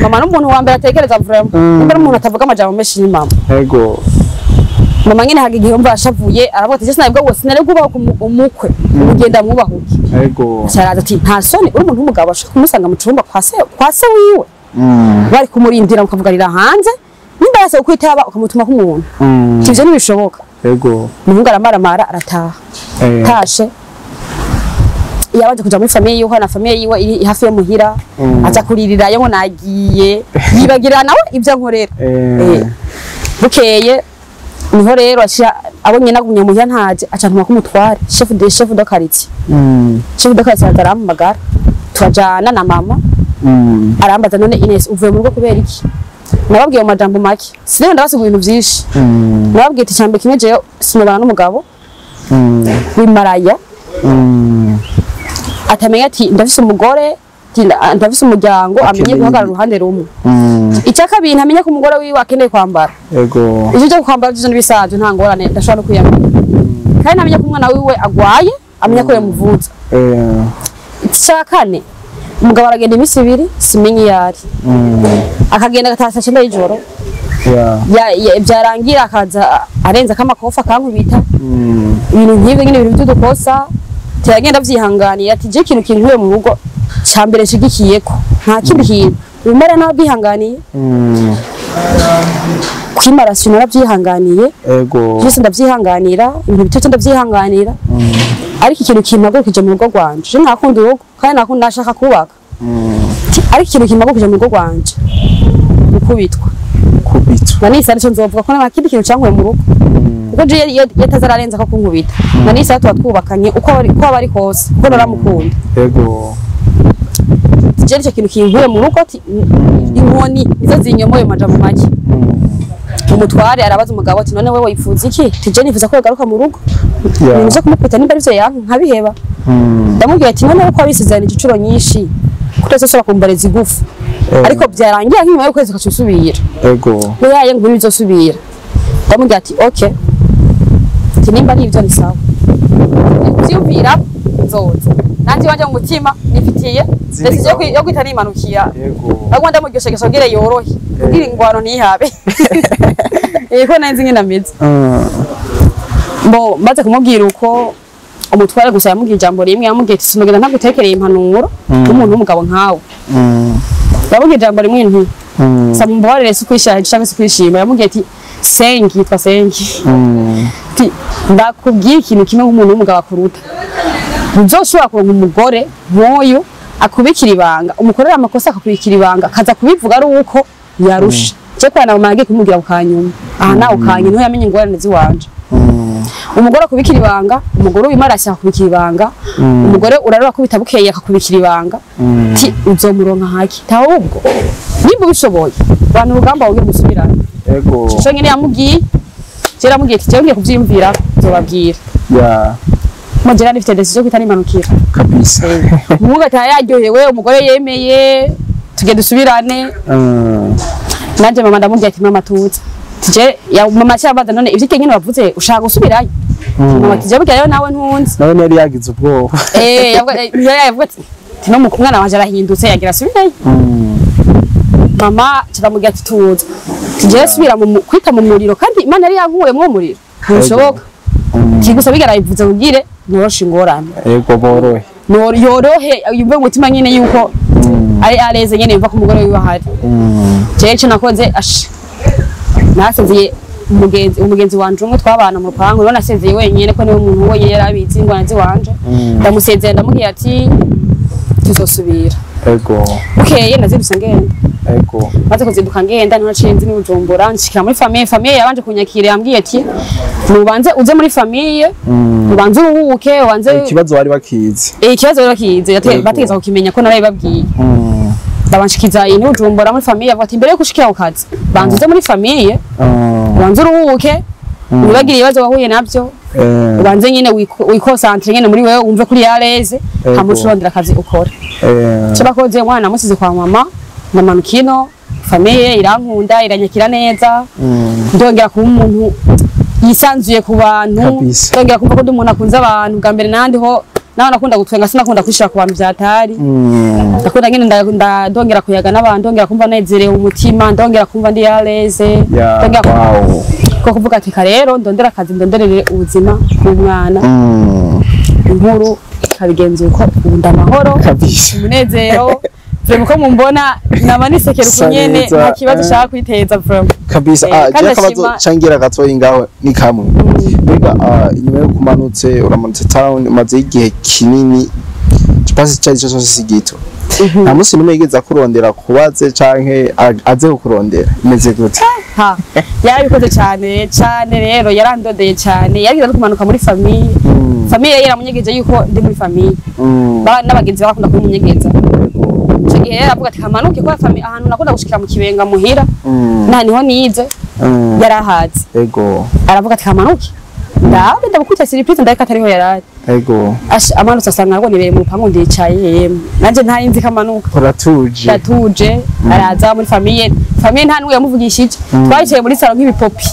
mama n'umuntu wa mbere atekereza vraiment mbere umuntu atavuga amajambo menshi ni mama yego mama nyine hagiye yumva ashavuye aravuga ati je nabwo wose nare gubaho umukwe ugenda mwubahuke yego cyaraza ati nta soni uri umuntu w'umugabo ashaka kumusanga mu cumba kwa se wiwe bari kumurindira mukavugarira hanze nimba yase ukwitaba ukamutuma ku muntu ivyo ntibishoboka yego umuhungu aramaramara arataha tashe yabaje kuja muri famille yiwe na famille yiwe iri hafi yo muhira aza kuririra yo nagiye yibagira nawe ivyo nkorera bukeye niho rero abonye nagumye muhya ntaje acantuma kumutware chef de quartier chef de quartier arampamagara turajana na mama arambaza none Ines uvuye mu rugo kubera iki nababwiye mu majambo make sinema ndabasiga ibintu byinshi nababwiye ati cyambe kimwe je sinobana n'umugabo w'imaraya atamenya ati ndafise umugore ndafise umuryango amenye guhagarara uruhande rumwe icyakabiri ntamenya ko umugore wiwe akeneye kwambara yego ivyo byo kwambara byo nibisaje nta ngorane ndashobora no kuyamenya kandi ntamenya ko umwana wiwe agwaye amenya ko yamuvuza icyakane umugabo aragenda iminsi ibiri simenye yari akagenda agatasa cyenda y'ijoro byarangira akaza arenza kamakofa kankubita ibintu nk'ibyo nyine ibintu by'udukosa turagenda byihanganiye ati je ikintu kinkuye mu rugo cyambere nshigikiyeko nta kindi kintu bimara nawe bihanganiye kwimara sinora byihanganiye yego byose ndabyihanganira ibintu bityo ndabyihanganira ariko ikintu kimpagurukije mu rugo rwanje je nakunda urugo kandi nakunda nashaka kubaka ariko ikintu kimpagurukije mu rugo rwanje ukubitwa nanisa aricyo nzovuga ko nta kindi kintu cyankuye mu rugo kuko je yatazararenza ko kunkubita nanisa twatwubakanye uko bari kose kuko naramukunda yego je nicyo kintu kinkuye mu rugo ati inkoni izo zinyomoye majambo make umutware arabaza umugabo ati none wewe wifuza iki tije nifuza ko yagaruka mu rugo nizo kumukubita nimba arivyo yanka nkabiheba ndamubwira ati none uko abisizana igicuro nyinshi kutazosora kumbareza igufu ariko byarangira nk'inyuma y'ukwezi kacusubira yego yaye ngo bizosubira ndamubwira ati okay ati nimba ari ivyo ni sawa byumvira nzoza nanje wanje mu mutima nifitiye ndetse yo kwita nimanukiya yego agomba ndamuryoshye gesogere yorohe kugira ingwano ntihabe yego nanzi ngina mizi maze kumubwira uko umutware gusa yamubwiye ijambo rimwe yamubwiye ati simugenda ntagutekereye impanuro n'umuntu w'umugabo nkawe yamubwiye ijambo rimwe nti samumbabarire se kwishaka cyangwa se kwishima yamubwiye ati sengi yitwa sengi ndakubwiye ikintu kimwe nk'umuntu w'umugabo akuruta uzoshobora kuronka umugore nk'uyu akubikira ibanga umukorera amakosa akakubikira ibanga akaza kubivuga ari uko yarusha cyo kwana mama yagiye kumubwira ukanyuma aha nawe ukanye niho yamenye ingorane ziwanje umugore akubikira ibanga umugore wimarashya akubikira ibanga umugore urarura ko bitabukeye akakubikira ibanga ti uzomuronka haki tahubwo nimba bishoboye abantu urugamba woge gusubirana yego cyo nyine yamubwiye cyera mubwiye ati cyongeye kubyimvira zobabwira Mujera nifite decision kwita nimanukira kabisa umuga tayaryohewe umugore yemeye tugende dusubirane nanje mama ndamubwiye ati mama tuza tije ya mama cyabaza none ivyo nyine bavuze ushaka gusubirayo mama tije bwa rero nawe ntunzi nawe nari yagize ubwoba yavuga ati tino mwana wanje arahindutse yagira subirayo mama cyamubwiye ati tuza tije subira mu kwita mu muriro kandi imana yari yankuye mu muriro ntushoboka kigusa bigara bivuze ubwire noroshe ingorane yego borohe yorohe yumve umutima nyine yuko ari areze nyine yumva ko umugore wiwe ahari cyo nakoze nasenziye umugenzi wanje umwe twabana mu rupangu rero nasenziye wenyine ko niwe muntu wenyine yarabizi ingorane ziwanje ndamusezera ndamubwiye ati tuzosubira yego bukeye nazindutse ngenda yego maze kuzinduka ngenda ntacenzi n'ubujumbura nshikira muri famille yabanje kunyakira yambwiye ati mubanze uze muri famille mubanze uruhuke ubanze ikibazo bari bakizi ikibazo bari bakizi bategeza kukimenya ko naraye babwiye ndabanshikiza iyi n'ubujumbura muri famille avuga ati mbere yo gushikira ku kazi banze uze muri famille ubanze uruhuke nibagire ibibazo wahuye nabyo ubanze nyine wikosantre nyine muri wewe wumve kuri yareze hamushondera akazi ukora cyo bakoze mwana namusize kwa mama namanukino famille irankunda iranyakira neza ndongera kuba umuntu yisanzuye ku bantu ndongera kumva ko umuntu akunze abantu bwa mbere nandi ho naho nakunda gutwenga sinakunda kwishira ku bantu byatari ndakunda nyine ndongera kuyaga n'abantu ndongera kumva nezerewe umutima ndongera kumva ndi yareze ndongera ko kuvuga ati karero ndondera akazi ndonderere ubuzima bw'umwana inkuru kabigenzuye ko ubundi amahoro umunezero Vrema ko mumbona nama nisekera kunyene nta kibazo ushaka kwiteza vrema kabisa je kabazo cangira gatoyi ngaho ni kamwe biga inyuma yo kumanutse uramanutse town maze igihe kinini kipasi cyari cyo sigito nta musi nimwe yigeza kurondera kubaze canke aze kurondera imeze gute ha yarabikoze cyane cyane rero yarandodeye cyane yagize no kumanuka muri famille famille yaramunyegeje yuko ndi muri famille n'abagenzi bakunda kumunyegeza icyo gihe yaravuga ati kamanuke kwa famille ahantu nakunda gushikira mu kibenga muhira nta niho nize yarahaze ego aravuga ati kamanuke ndabukutse surprise ndayika atariho yarari ego amanutse asanga ngo nibere mu rupangu ndicaye nanje ntari nzi kamanuka uratuje araza muri famille nta n'umwe yamuvugishije twayicaye muri salon nk'ibipopi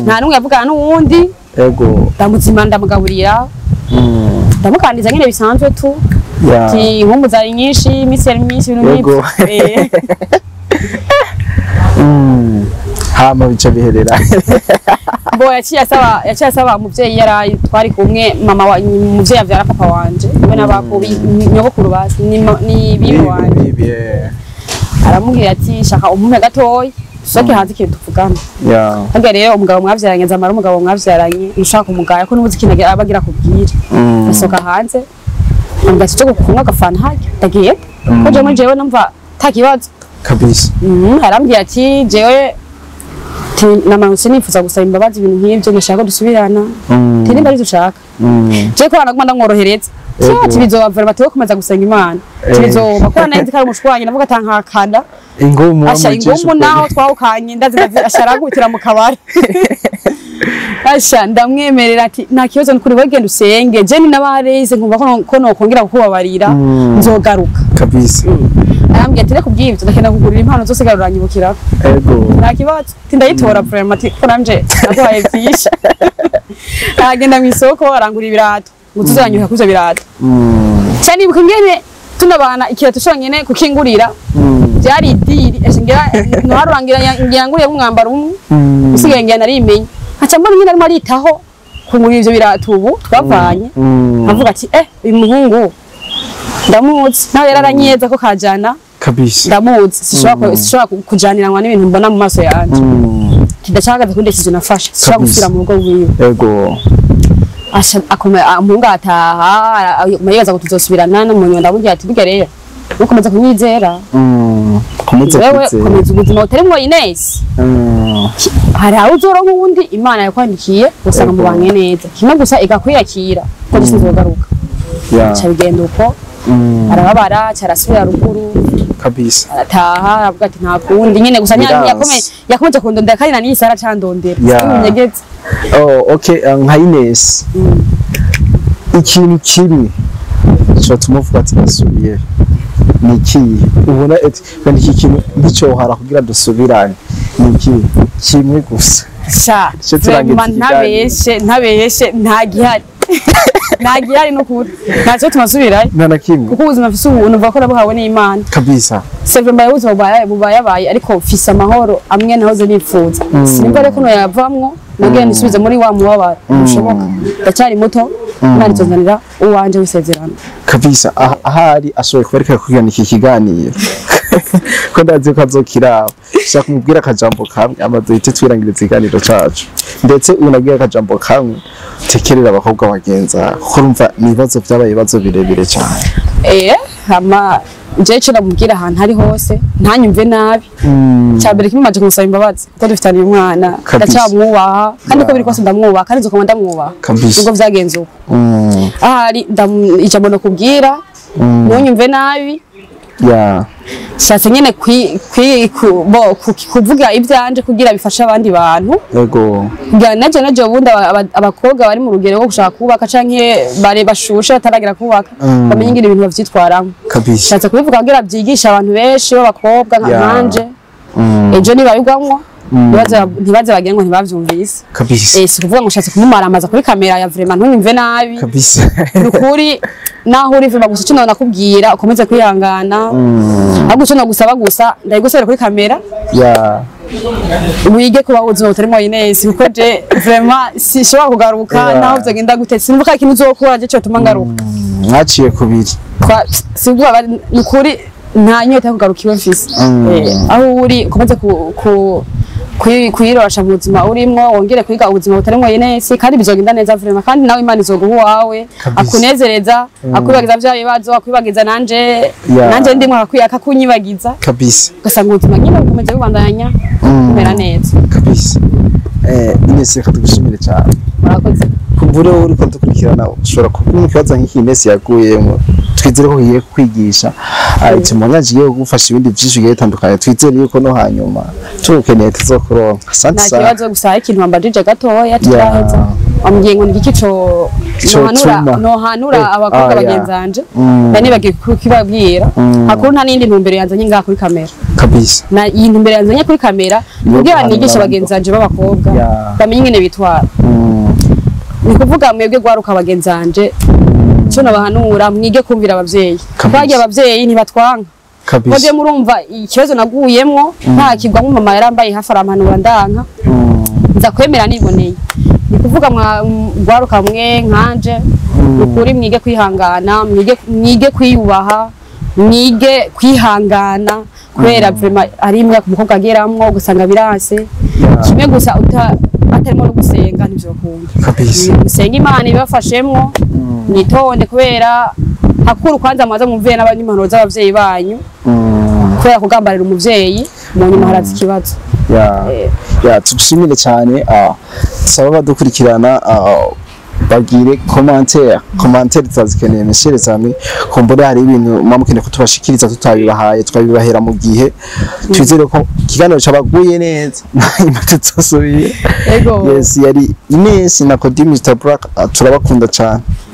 nta n'umwe yavugana n'uwundi ego ndamuzima ndamugaburira ndamukandiza nyine bisanzwe tu ki inkumbu zari nyinshi imisi yari myinshi ibintu nk'ibyo hama bica biherera bo yaciye asaba umuvyeyi yarayi twari kumwe mama wa umuvyeyi avyara papa wanje we n'abako nyogokuru basi ni bibi wanje aramubwira ati shaka umpume gatoyi soke hanze ikintu tuvugana hage rero umugabo mwavyaranye nzamara umugabo mwavyaranye ushaka umugaya ko nubuzi kinege abagira kubwira asoka hanze ambati cyo gukunga agafana hake ndagiye ko je muri jewe numva takibazo kabisa arambwira ati jewe namanutse nifuza gusaba imbabazi ibintu nk'ibyo nashaka dusubirana nimba ari ushaka je ko anaguma ndamworohereza ati bizova bateye kumaza gusenga Imana bizoba ko nanzi kari umushwanyi navuga atankakana ingumu ingumu naho twawukanye ndazi asharagutira mu kabari asha ndamwemerera ati nta kibazo n'ukuri wegenda usenge je ni nabareze nkumva ko nokongera kukubabarira nzogaruka kabisa arambye ati reka ubwivyo ndakenda kugurira impano zose garuranyibukira ego nta kibazo tindayitora vraiment ko nanje naguhaye byisha agenda mu isoko arangura ibirato ngutuzanyuka kuzo birato cyane bukingene tunabana ikirato cyonyene kukingurira byari idiri eshingira no harurangira ngiyanguriye umwambaro umwe usigaye ngiye narimenye aca mbona nyine arimo aritaho kungura ivyo birato ubu twavanye avuga ati uyu muhungu ndamuzi nawe yararanyeza ko kajana kabisa ndamuzi sishobora kujaniranwa n'ibintu mbona mu maso yanje kidacagaza kundi kizo nafasha sishobora gusubira mu rugo rwiwe ego asha umuhungu ataha mayeza kutuzosubirana no munyonda ndavuga ati biga rero ukomeza kunyizera wewe komeza ubuzima utarimo Ines hari aho uzoro nk'undi Imana yakwandikiye gusanga mu banke neza kimwe gusa igakwiyakira ko gisinzogaruka cyabigenda uko arababara cyarasubira ruguru kabisa arataha aravuga ati nta kundi nyine gusa yakomeje kundondera kandi nani Sara candondera unyegetse okay nka Ines ikintu kimwe cyo tumuvuga ati nasubiye niki ubona ati kandi iki kintu ndico hara kugira dusubirane niki kimwe gusa sha ntabeshe nta gihari nagihari no kuri ntacyo tumasubirayo nana kimwe kuko ubuzima mfise ubu numva ko nabuhawe n'Imana kabisa sevre mbaye ubuzima bubaye ariko mfise amahoro amwe nahoze nifuza sinimba reko no yavamwo nagenda nisubize muri wa mubabara ushoboka ndacyari muto Imana izonanira uwanje wisezerano kabisa ahari ashoboye kubarika kugirana iki kiganiro ko ndazi ko azokiraba shaka kumubwira akajambo kamwe amadoite twirangiriza ikiganiro cacu ndetse unabwira akajambo kamwe tekerera abakobwa bagenza kuko urumva nibazo byabaye bazo birebire cyane hama je cyo namubwira ahantu hari hose ntanyumve nabi cyambere kimaje kumusaba imbabazi kuko dufitanye umwana ndacamwubaha kandi ko biri kwose ndamwubaha kandi nzokoma ndamwubaha ubwo vyagenze uko ahari ijambo no kubwira ntunyumve nabi shatse nyene kuvuga ibyanje kugira bifasha abandi bantu yego naje ubundi abakobwa bari mu rugero rwo gushaka kubaka canke bare bashushe bataragira kubaka bamenye ingene ibintu bavyitwaramo shatse kubivuga kugira byigisha abantu benshi b'abakobwa nkanje ejo nibabigwamwo ntibaze bagira ngo ntibavyumvise si kuvuga ngo shatse kumumaramaza kuri kamera ya vraiment ntunyumve nabi nukuri naho uri vuba gusa cyo nakubwira ukomeze kwihangana ahubwo cyo nagusaba gusa ndayigusubira kuri kamera wige kuba ubuzima butarimo Ines kuko je vraiment sishobora kugaruka naho byagenda gute sinumva ikintu uzokora je cyo tuma ngaruka mwaciye kubiri sibwa nukuri nta nyota yo kugaruka iwe mfise aho uri ukomeze kuyirosha mu buzima urimo wongere kwiga ubuzima butarimo yenesi kandi bizogenda neza vraiment kandi nawe Imana izoguha wawe akunezereza akwibagiza vya bibazo akwibagiza nanje ndimwe akakunyibagiza kabisa ugasanga ubuzima nyine bukomeze bubandanya kumera neza kabisa Ines reka tugushimire cyane murakoze kumbure wowe uriko dukurikirana ushobora kubona ikibazo nk'iki Ines yaguyemo twizere ko giye kwigisha ariko mwangaje giye gufasha ibindi byinshi bigiye bitandukanye twizere yuko no hanyuma tukeneye tuzokuronka asante sana nta kibazo gusa ikintu wambajije gatoya turaheza ambwiye ngo nigiki cyo nohanura abakobwa bagenzanje bane bagiye kukibabwira hakuru nta nindi ntumbero yanzanye ngaha kuri kamera kabisa na iyi ntumbero yanzanye kuri kamera kugira nigisha bagenzanje b'abakobwa bamenye ingene bitwara ni kuvuga mwebwe gwaruka bagenzanje cyo nabahanura mwige kumvira abavyeyi bagiye abavyeyi ntibatwanka kabisa murumva ikibazo naguyemwo nta kigwa mu mama yarambaye hafi arampanura ndanka nza kwemera niboneye ni kuvuga gwaruka mwe nkanje ukuri mwige kwihangana mwige kwiyubaha mwige kwihangana kubera vraiment ari imwe ku mukobwa ageramwo gusanga birase kimwe gusa atarimo no gusenga ntivyokunda kabisa gusenga Imana ibafashemwo nitonde kubera hakuru kwanza mwaza mumvye n'abanyimpanuro z'abavyeyi banyu kubera kugambarira umuvyeyi mu nyuma harazi ikibazo tugushimire cyane saba badukurikirana bagire commentaire twazikeneye meshere zami kumbura hari ibintu mamukene kutubashikiriza tutabibahaye twabibahera mu gihe twizere ko kiganiro cabaguye neza imatutsosubiye yes yari Ines na Kodi Mr Black turabakunda cyane